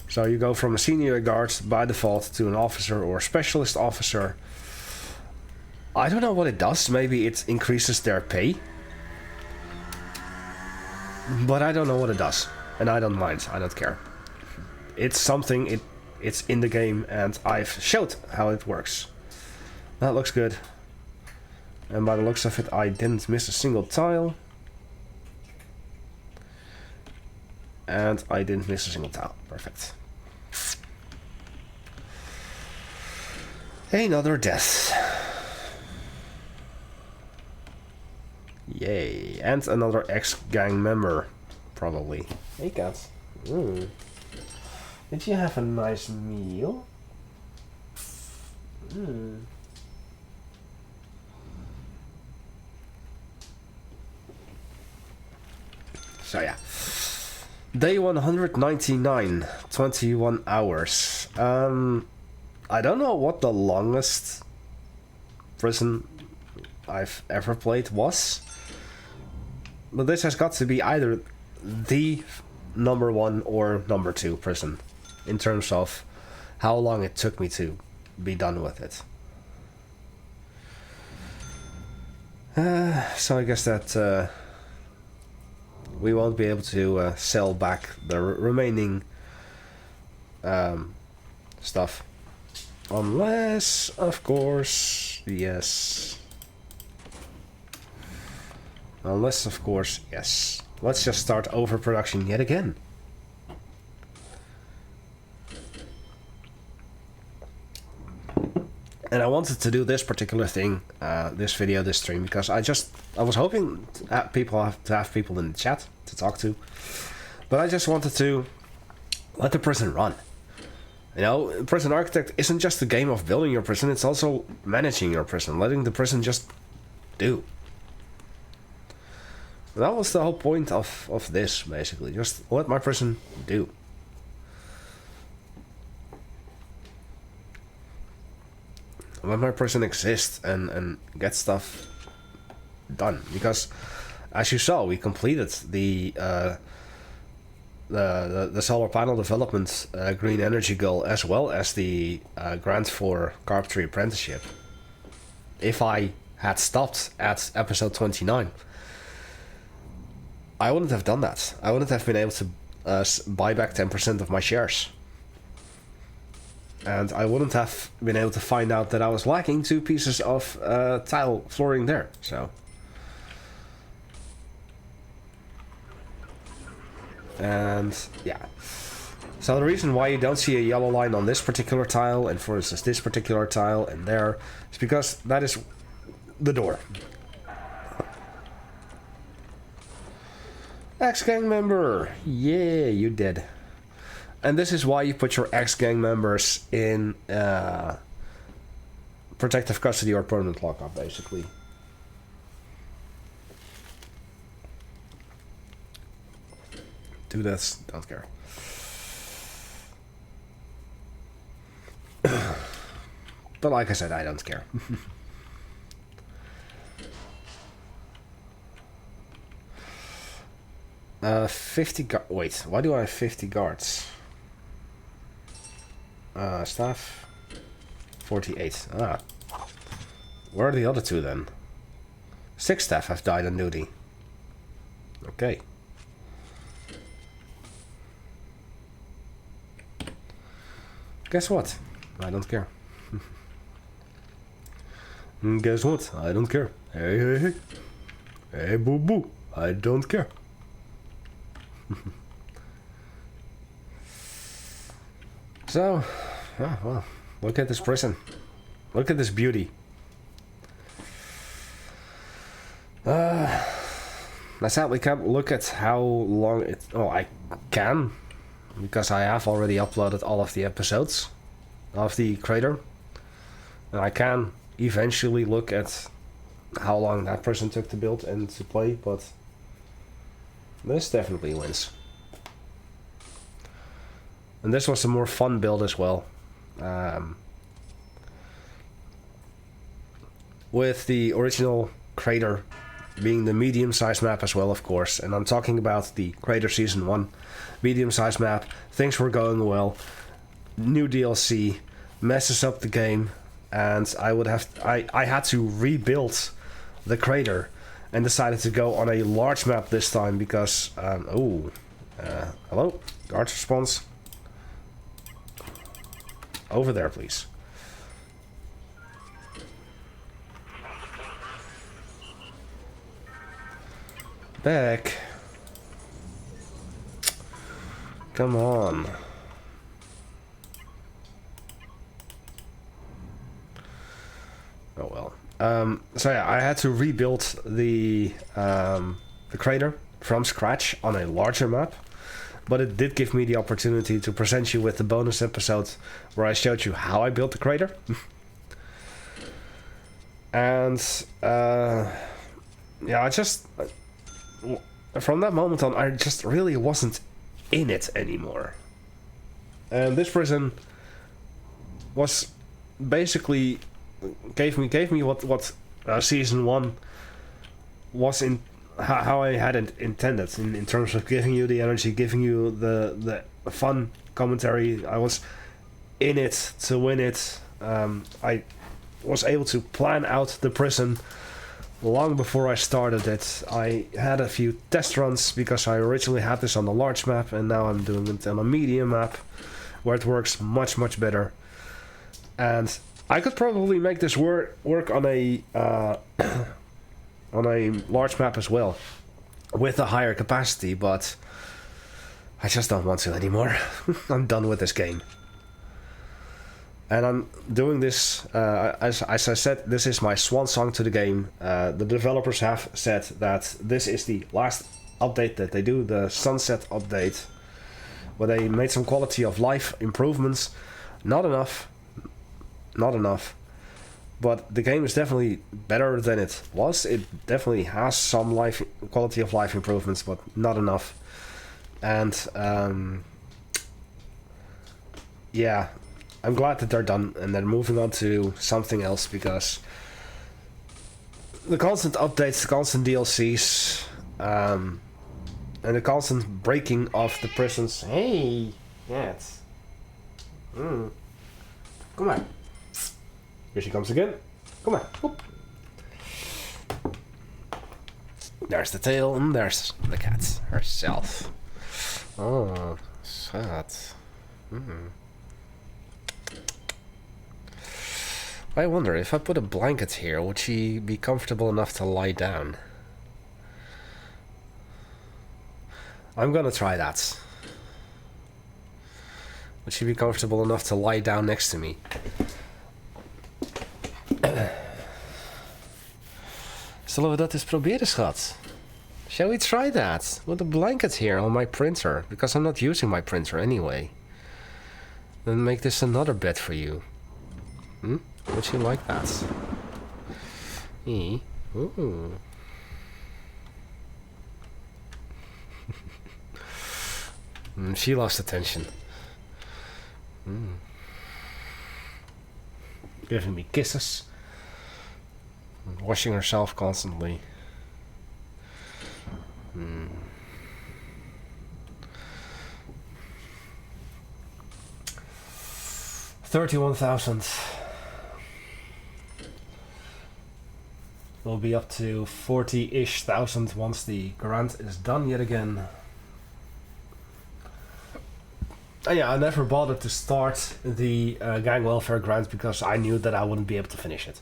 So you go from a senior guard by default to an officer or specialist officer. I don't know what it does. Maybe it increases their pay. But I don't know what it does. And I don't mind. I don't care. It's something, it's in the game, and I've showed how it works. That looks good. And by the looks of it, I didn't miss a single tile. And I didn't miss a single tile. Perfect. Another death. Yay. And another ex-gang member. Probably. Hey, cat. Did you have a nice meal? So yeah. Day 199, 21 hours. I don't know what the longest prison I've ever played was. But this has got to be either the number 1 or number 2 prison in terms of how long it took me to be done with it. So I guess that we won't be able to sell back the remaining stuff. Unless, of course, yes. Unless, of course, yes. Let's just start overproduction yet again. And I wanted to do this particular thing, this video, this stream, because I was hoping to have people in the chat to talk to, but I just wanted to let the prison run. You know, Prison Architect isn't just a game of building your prison; it's also managing your prison, letting the prison just do. And that was the whole point of this, basically, just let my prison do. Let my prison exist and get stuff done, because as you saw, we completed the solar panel development green energy goal, as well as the grant for Carpentry Apprenticeship. If I had stopped at episode 29, I wouldn't have done that. I wouldn't have been able to buy back 10% of my shares. And I wouldn't have been able to find out that I was lacking 2 pieces of tile flooring there, so. And yeah. So the reason why you don't see a yellow line on this particular tile, and for instance this particular tile and there, is because that is the door. Ex-gang member! Yeah, you did. And this is why you put your ex-gang members in protective custody or permanent lockup, basically. Do this, don't care. But like I said, I don't care. 50 wait, why do I have 50 guards? Staff 48. Where are the other 2 then? 6 staff have died on duty. Okay. Guess what? I don't care. Guess what? I don't care. Hey, hey, hey. Hey, boo boo. I don't care. So, yeah, well, Look at this prison. Look at this beauty. I sadly can't look at how long it... Oh, I can. Because I have already uploaded all of the episodes of the crater. And I can eventually look at how long that person took to build and to play, but this definitely wins. And this was a more fun build as well. With the original crater being the medium-sized map as well, of course. And I'm talking about the Crater Season 1 medium-sized map. Things were going well. New DLC messes up the game, and I had to rebuild the crater and decided to go on a large map this time because hello, guard response. Over there, please. Back. Come on. Oh well. So yeah, I had to rebuild the crater from scratch on a larger map, but it did give me the opportunity to present you with the bonus episode where I showed you how I built the crater. And yeah, I just from that moment on, I just really wasn't in it anymore. And this prison was basically gave me what season 1 was in how I had it intended in terms of giving you the energy, giving you the fun commentary. I was in it to win it. I was able to plan out the prison long before I started it. I had a few test runs because I originally had this on a large map, and now I'm doing it on a medium map where it works much better. And I could probably make this work on a on a large map as well with a higher capacity, but I just don't want to anymore. I'm done with this game. And I'm doing this, as I said, this is my swan song to the game. The developers have said that this is the last update that they do, the sunset update, where they made some quality of life improvements. Not enough, but the game is definitely better than it was. It definitely has some quality of life improvements, but not enough. And yeah, I'm glad that they're done and they're moving on to something else, because the constant updates, the constant DLCs, and the constant breaking of the prisons. Hey, yes. Come on. Here she comes again. Come on. Whoop. There's the tail, and there's the cat herself. Oh, sad. I wonder, if I put a blanket here, would she be comfortable enough to lie down? I'm gonna try that. Would she be comfortable enough to lie down next to me? Zullen we dat eens proberen, schat? Shall we try that? With a blanket here on my printer, because I'm not using my printer anyway. Then make this another bed for you. Would you like that? Ooh. She lost attention. Giving me kisses. Washing herself constantly. 31,000. We'll be up to 40-ish thousand once the grant is done yet again. Yeah, I never bothered to start the gang welfare grant because I knew that I wouldn't be able to finish it.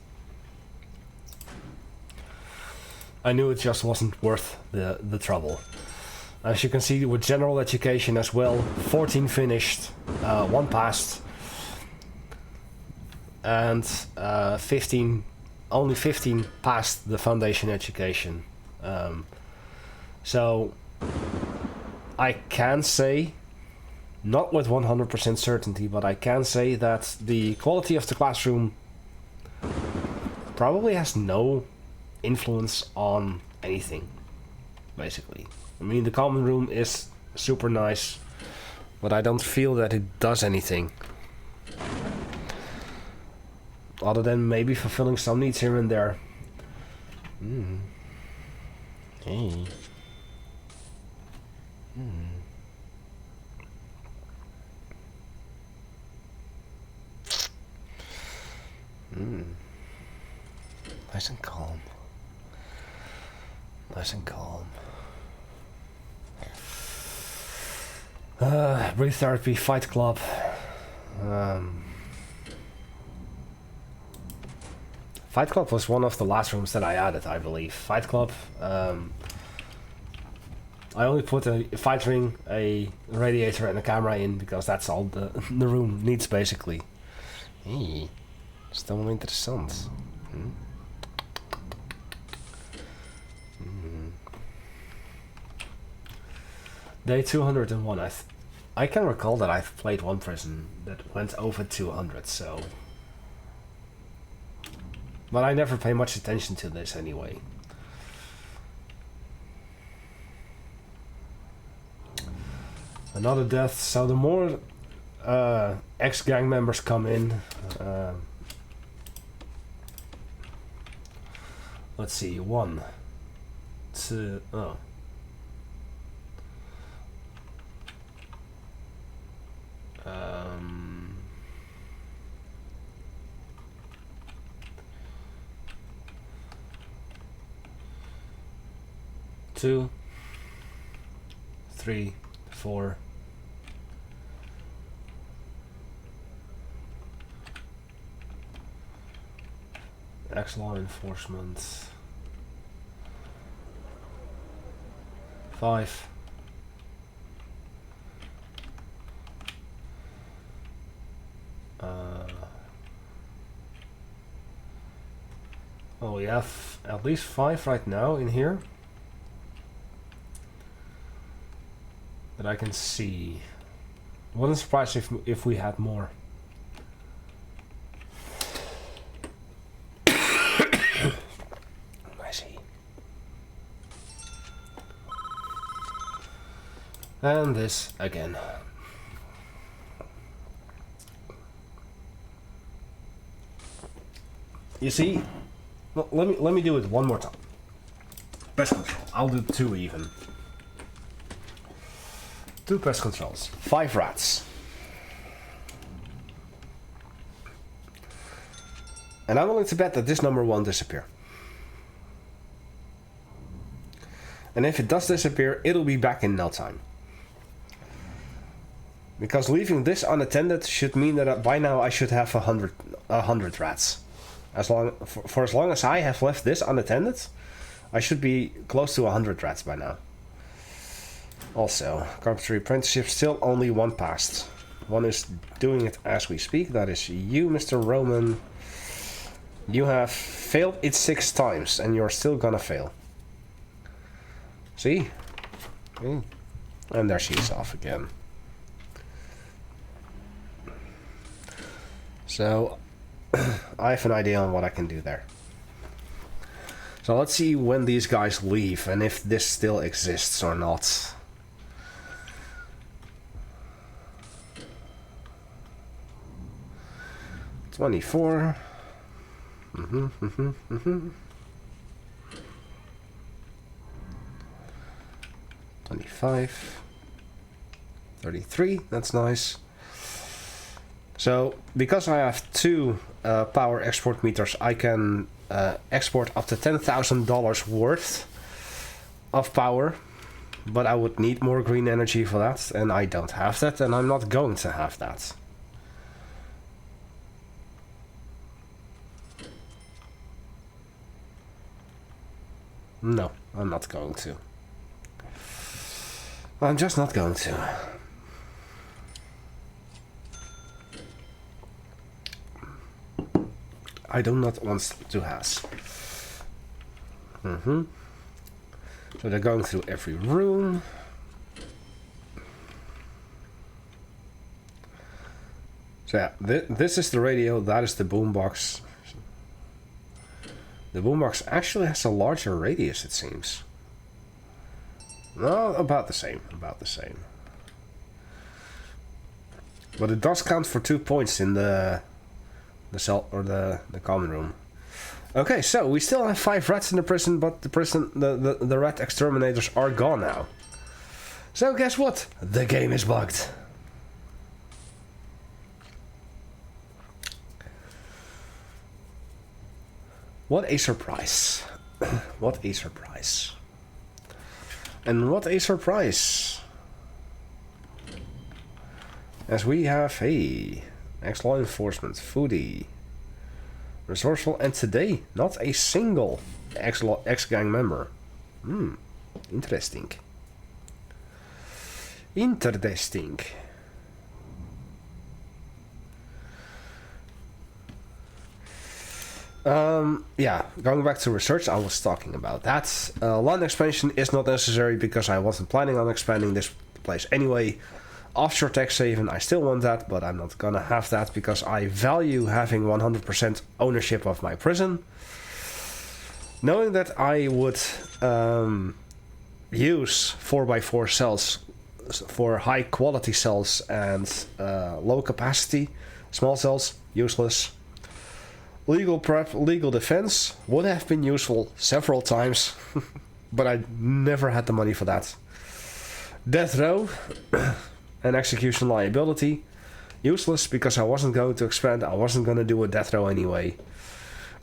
I knew it just wasn't worth the trouble. As you can see with general education as well, 14 finished, 1 passed. and 15, only 15 passed the foundation education. So I can say, not with 100% certainty, but I can say that the quality of the classroom probably has no influence on anything, basically. I mean, the common room is super nice, but I don't feel that it does anything. Other than maybe fulfilling some needs here and there. Hey. Nice and calm. Nice and calm. Breathe therapy, fight club. Fight club was one of the last rooms that I added, I believe. Fight club. I only put a fight ring, a radiator, and a camera in because that's all the room needs, basically. Hey, dat is toch wel interessant. Day 201. I can recall that I've played one prison that went over 200, so... But I never pay much attention to this anyway. Another death, so the more ex-gang members come in... let's see, 1, 2... oh. 2, 3, 4. Ex-law enforcement. 5. Oh, we have at least 5 right now in here that I can see. Wouldn't surprise if we had more. I see. And this again. You see, well, let me do it one more time. Pest control. I'll do 2 even. 2 pest controls. 5 rats. And I'm willing to bet that this number won't disappear. And if it does disappear, it'll be back in no time. Because leaving this unattended should mean that by now I should have 100 rats. For as long as I have left this unattended, I should be close to 100 rats by now. Also, Carpentry Apprenticeship, still only 1 passed. 1 is doing it as we speak. That is you, Mr. Roman. You have failed it 6 times, and you're still gonna fail. See? And there she is off again. So, I have an idea on what I can do there. So let's see when these guys leave, and if this still exists or not. $24. 25. 33. That's nice. So, because I have 2 power export meters, I can export up to $10,000 worth of power. But I would need more green energy for that, and I don't have that, and I'm not going to have that. No, I'm not going to. I'm just not going to. I do not want to has. So they're going through every room. So yeah, this is the radio, that is the boombox. The boombox actually has a larger radius, it seems. No, about the same, But it does count for 2 points in the cell or the common room. Okay, so we still have 5 rats in the prison, but the rat exterminators are gone now. So guess what? The game is bugged. What a surprise. What a surprise. And what a surprise. As we have ex-law enforcement, foodie, resourceful, and today not a single ex-gang member. Interesting. Interesting. Yeah, going back to research, I was talking about that. Land expansion is not necessary because I wasn't planning on expanding this place anyway. Offshore tax haven, I still want that, but I'm not gonna have that because I value having 100% ownership of my prison. Knowing that I would use 4x4 cells for high quality cells and low capacity small cells, useless. Legal prep, legal defense would have been useful several times, but I never had the money for that. Death row and execution liability, useless because I wasn't going to expand, I wasn't going to do a death row anyway.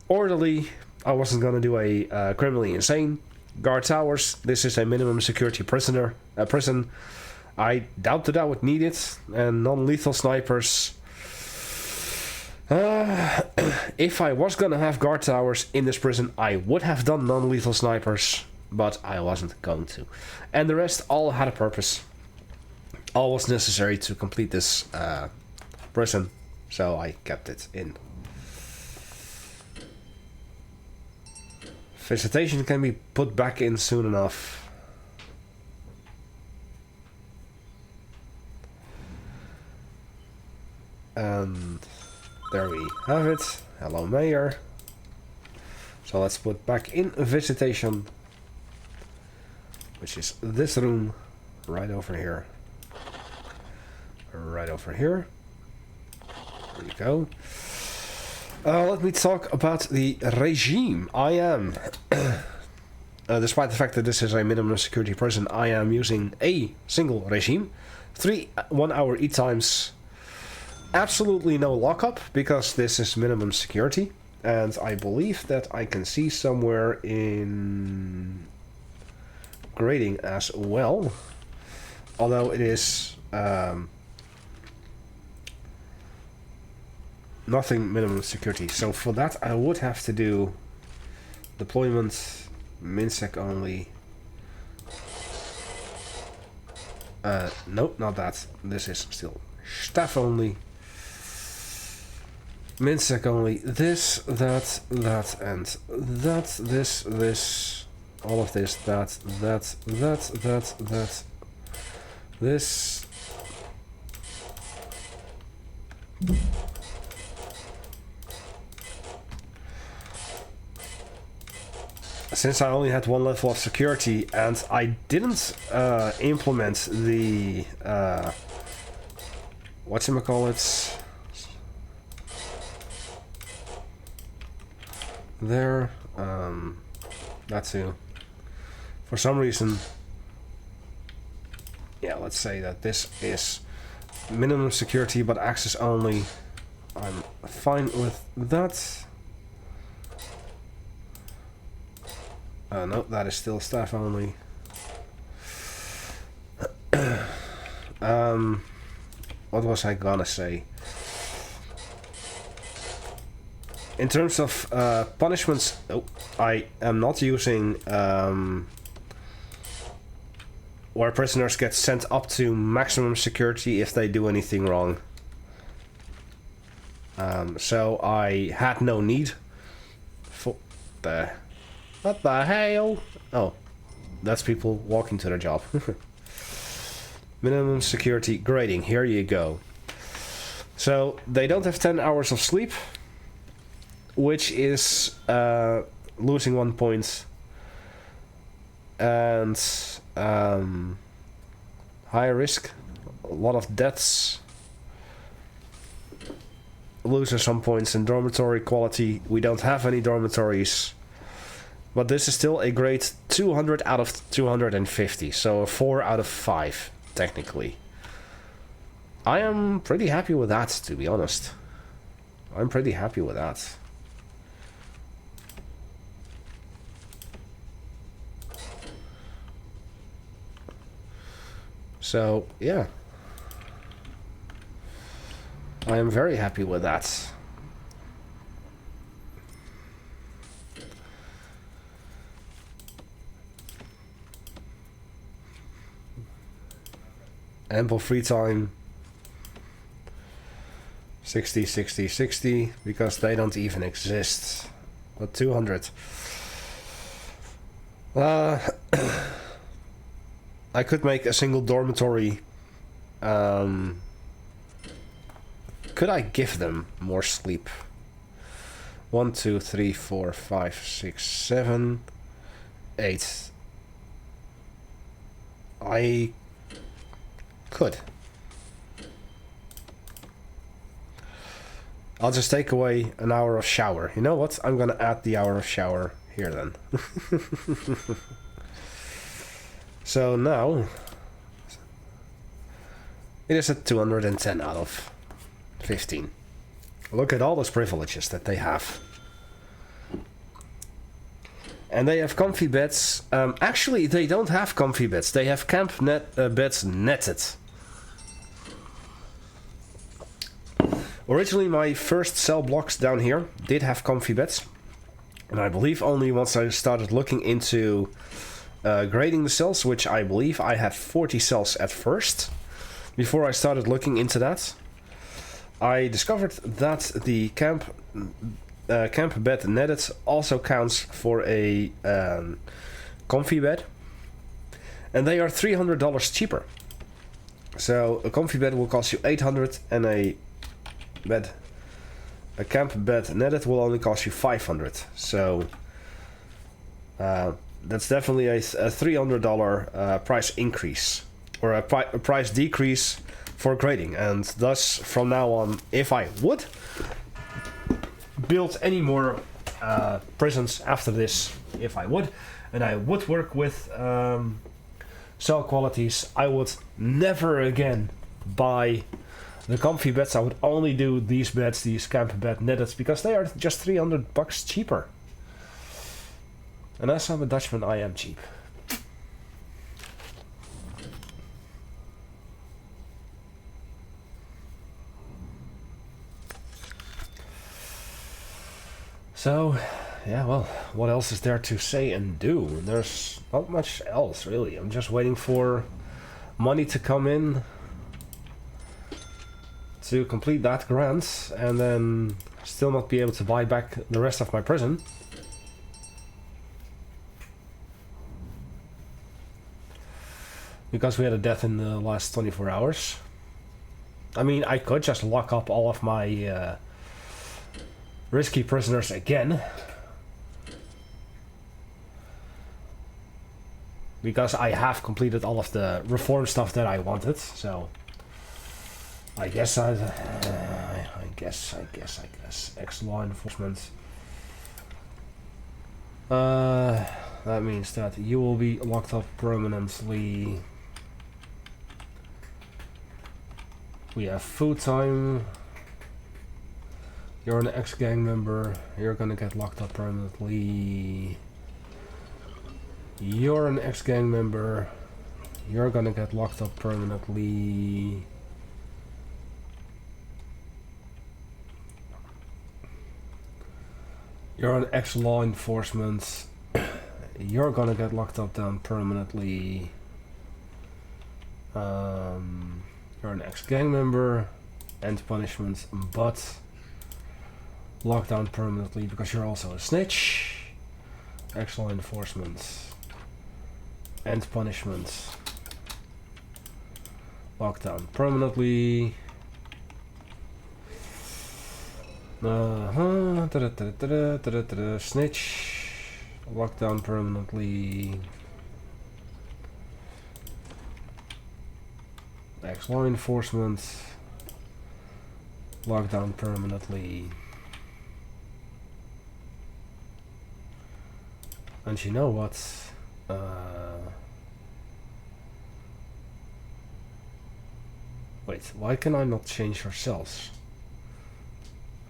Orderly, I wasn't going to do a criminally insane. Guard towers, this is a minimum security prison. I doubt that I would need it. And non-lethal snipers. If I was gonna have guard towers in this prison, I would have done non-lethal snipers, but I wasn't going to. And the rest all had a purpose. All was necessary to complete this prison, so I kept it in. Vegetation can be put back in soon enough. And there we have it. Hello, Mayor. So let's put back in vegetation, which is this room right over here. Right over here. There we go. Let me talk about the regime. I am, despite the fact that this is a minimum security prison, I am using a single regime. 3 1-hour eat times. Absolutely no lockup, because this is minimum security. And I believe that I can see somewhere in grading as well. Although it is nothing minimum security. So for that I would have to do deployment, minsec only. Nope, not that. This is still staff only. Minsec only. This, that, and that. This. All of this, that. This. Since I only had 1 level of security and I didn't implement the whatchamacallit there, that too. For some reason, yeah, let's say that this is minimum security but access only. I'm fine with that. No, that is still staff only. What was I gonna say? In terms of punishments, I am not using where prisoners get sent up to maximum security if they do anything wrong. So I had no need What the hell? Oh, that's people walking to their job. Minimum security grading. Here you go. So they don't have 10 hours of sleep, which is losing 1 point, and high risk, a lot of deaths, losing some points in dormitory quality. We don't have any dormitories, but this is still a grade 200 out of 250, so a 4 out of 5 technically. I am pretty happy with that, to be honest. I'm pretty happy with that. So, yeah. I am very happy with that. Ample free time. 60, 60, 60, because they don't even exist. But 200. I could make a single dormitory. Could I give them more sleep? 1, 2, 3, 4, 5, 6, 7, 8. I could. I'll just take away an hour of shower. You know what? I'm gonna add the hour of shower here then. So now it is at 210 out of 15. Look at all those privileges that they have. And they have comfy beds. Actually, they don't have comfy beds. They have beds netted. Originally, my first cell blocks down here did have comfy beds. And I believe only once I started looking into grading the cells, which I believe I had 40 cells at first, before I started looking into that, I discovered that the camp bed netted also counts for a comfy bed, and they are $300 cheaper. So a comfy bed will cost you $800, and a camp bed netted will only cost you $500. So that's definitely a $300 price increase, or a price decrease for grading. And thus, from now on, if I would build any more prisons after this, if I would, and I would work with cell qualities, I would never again buy the comfy beds. I would only do these beds, these camp bed netted, because they are just $300 cheaper. And as I'm a Dutchman, I am cheap. So, yeah, well, what else is there to say and do? There's not much else, really. I'm just waiting for money to come in to complete that grant, and then still not be able to buy back the rest of my prison. Because we had a death in the last 24 hours. I mean, I could just lock up all of my risky prisoners again, because I have completed all of the reform stuff that I wanted. So I guess I guess ex-law enforcement. That means that you will be locked up permanently. We have food time. You're an ex-gang member. You're gonna get locked up permanently. You're an ex-gang member. You're gonna get locked up permanently. You're an ex-law enforcement. You're gonna get locked up down permanently. You're an ex-gang member. End punishment, but locked down permanently because you're also a snitch. Actual enforcement. End punishment. Lockdown permanently. Snitch. Lockdown permanently. Ex-law enforcement. Lockdown permanently. And you know what? Wait, why can I not change yourselves?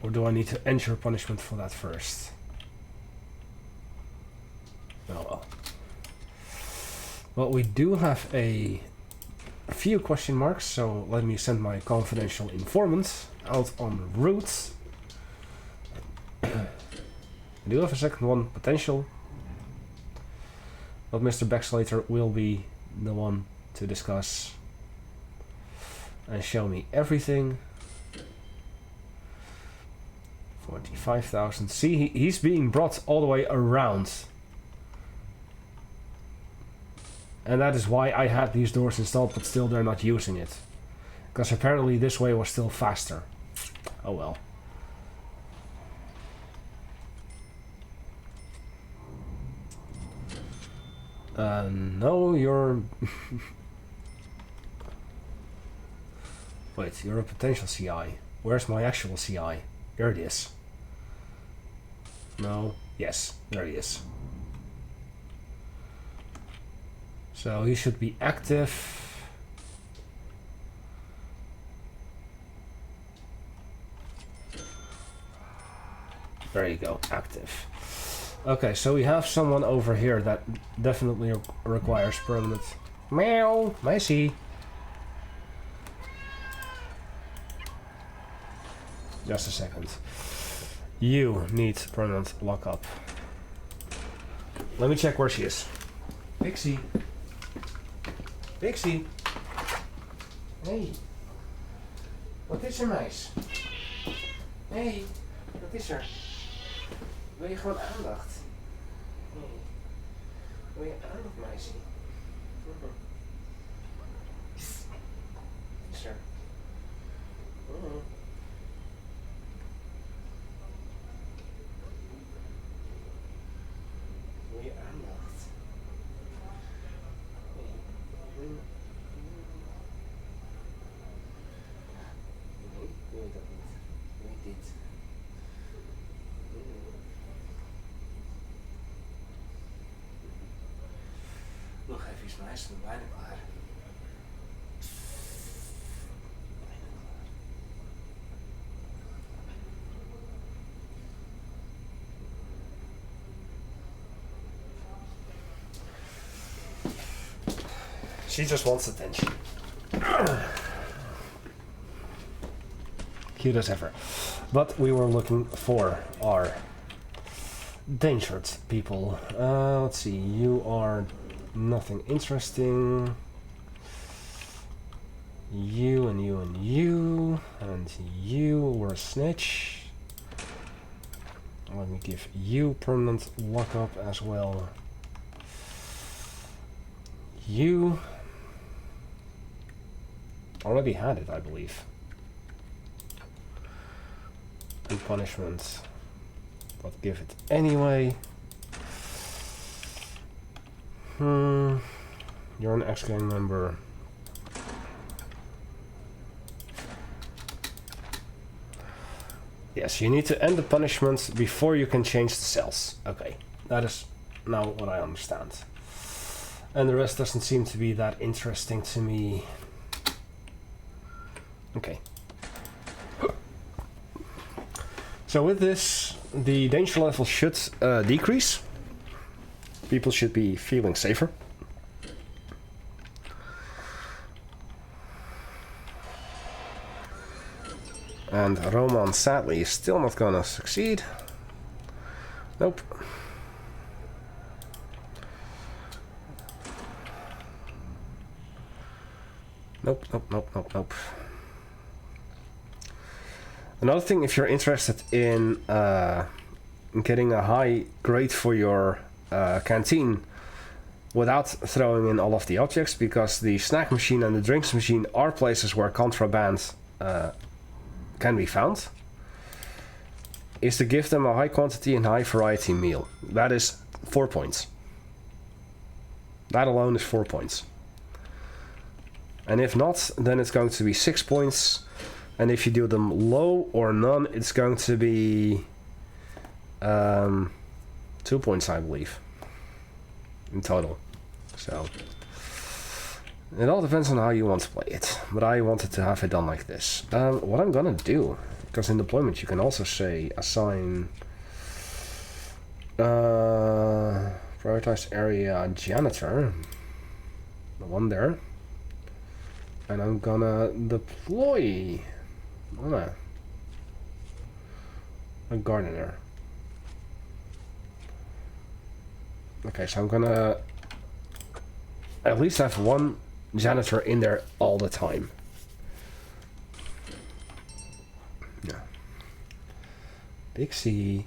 Or do I need to end your punishment for that first? Oh well. Well, we do have a few question marks, so let me send my confidential informant out en route. I do have a second one potential, but Mr. Backslater will be the one to discuss and show me everything. 45,000. See, he's being brought all the way around. And that is why I had these doors installed, but still they're not using it. Because apparently this way was still faster. Oh well. No, you're... Wait, you're a potential CI. Where's my actual CI? Here it is. No. Yes, there he is. So he should be active. There you go, active. Okay, so we have someone over here that definitely requires permanent. Meow, Messy. Just a second. You need permanent lockup. Let me check where she is. Pixie. Pixie. Hey. Wat is er, meis? Hey, wat is er? Wil je gewoon aandacht? Nee. Wil je aandacht, meisje? Wat is er? Wil je aandacht? Nee. Nee, wil je dat niet? Wil je dit? Nog even iets, maar hij is er bijna klaar. She just wants attention. Cute as ever. But we were looking for our dangerous people. Let's see, you are nothing interesting. You and you and you and you were a snitch. Let me give you permanent lockup as well. You already had it, I believe. And punishment, but give it anyway. You're an ex-gang member. Yes, you need to end the punishment before you can change the cells. Okay, that is now what I understand. And the rest doesn't seem to be that interesting to me. Okay. So with this, the danger level should decrease. People should be feeling safer. And Roman, sadly, is still not gonna succeed. Nope. Nope, nope, nope, nope, nope. Another thing, if you're interested in getting a high grade for your canteen without throwing in all of the objects, because the snack machine and the drinks machine are places where contraband can be found, is to give them a high quantity and high variety meal. That is 4 points. That alone is 4 points. And if not, then it's going to be 6 points. And if you do them low or none, it's going to be 2 points, I believe, in total. So it all depends on how you want to play it. But I wanted to have it done like this. What I'm gonna do, because in deployment you can also say assign prioritized area janitor, the one there, and I'm gonna deploy a gardener. Okay, so I'm gonna at least have one janitor in there all the time. Yeah. Pixie.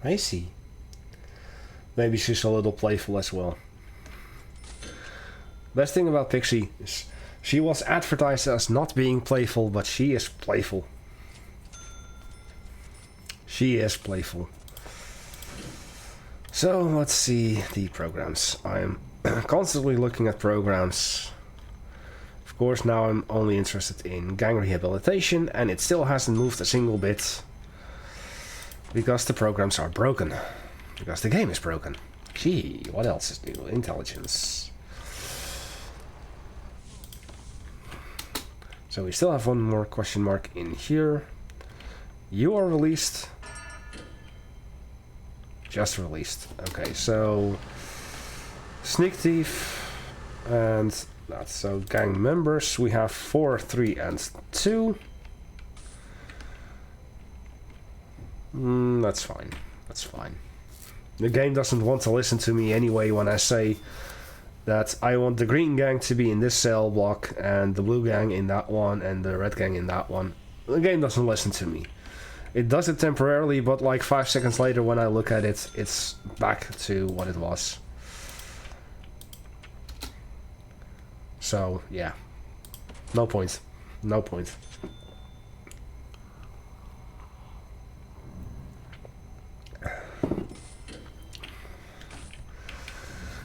I see. Maybe she's a little playful as well. Best thing about Pixie is she was advertised as not being playful, but she is playful. She is playful. So let's see the programs. I'm constantly looking at programs. Of course, now I'm only interested in gang rehabilitation, and it still hasn't moved a single bit because the programs are broken. Because the game is broken. Gee, what else is new? Intelligence. So we still have one more question mark in here. You are released. Just released. Okay, so sneak thief and that's so gang members. We have 4, 3, and 2. That's fine. That's fine. The game doesn't want to listen to me anyway when I say that I want the green gang to be in this cell block and the blue gang in that one and the red gang in that one. The game doesn't listen to me. It does it temporarily, but like 5 seconds later when I look at it, it's back to what it was. So, yeah. No point. No point.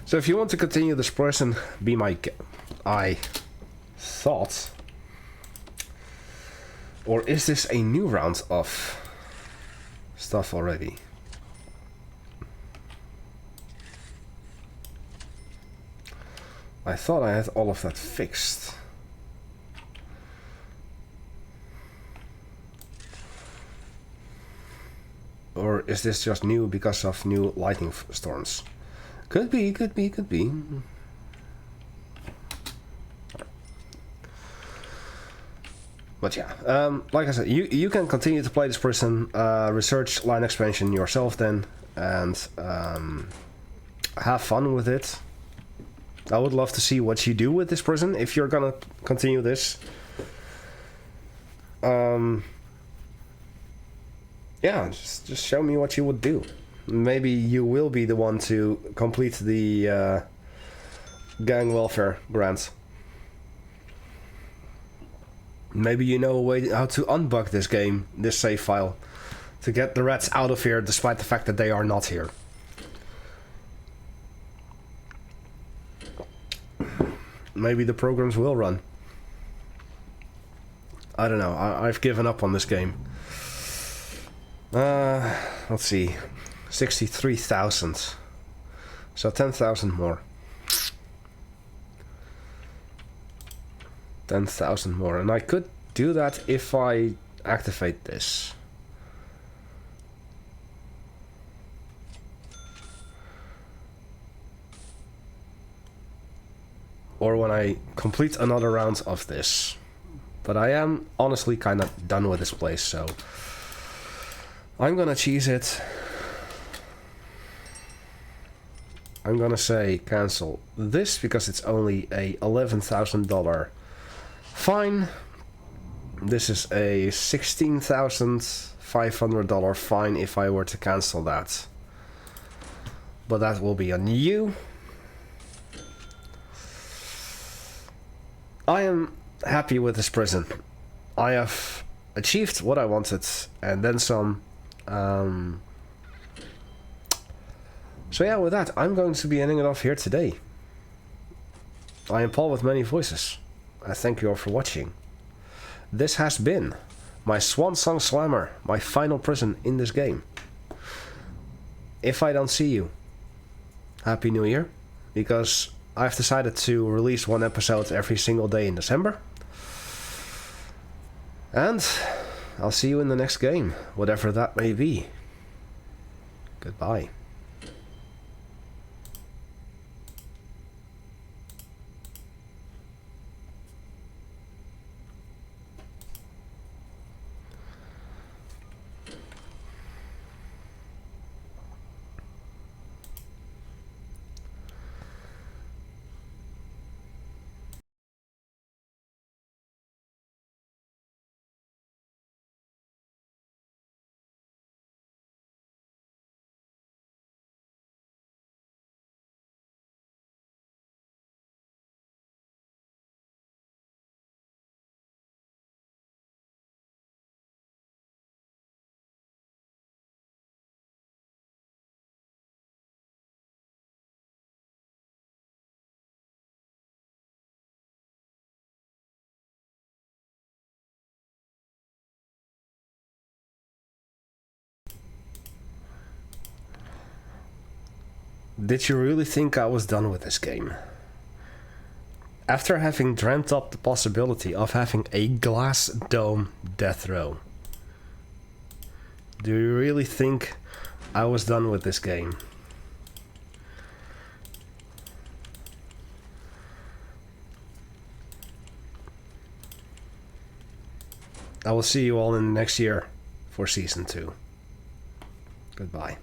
So if you want to continue this person, be my I thought. Or is this a new round of stuff already? I thought I had all of that fixed. Or is this just new because of new lightning storms? Could be, could be, could be. But yeah, like I said, you can continue to play this person, research line expansion yourself then, and have fun with it. I would love to see what you do with this person if you're gonna continue this. Yeah, just show me what you would do. Maybe you will be the one to complete the gang welfare grant. Maybe you know a way how to unbug this game, this save file, to get the rats out of here despite the fact that they are not here. Maybe the programs will run. I don't know, I've given up on this game. Let's see, 63,000. So 10,000 more. 10,000 more, and I could do that if I activate this. Or when I complete another round of this. But I am honestly kind of done with this place, so I'm gonna cheese it. I'm gonna say cancel this because it's only a $11,000 fine. This is a $16,500 fine if I were to cancel that. but that will be on you. I am happy with this prison. I have achieved what I wanted, and then some. So yeah, with that, I'm going to be ending it off here today. I am Paul with many voices. I thank you all for watching. This has been my Swansong Slammer, my final prison in this game. If I don't see you, Happy New Year, because I've decided to release one episode every single day in December. And I'll see you in the next game, whatever that may be. Goodbye. Did you really think I was done with this game? After having dreamt up the possibility of having a glass dome death row, do you really think I was done with this game? I will see you all in the next year for Season 2. Goodbye.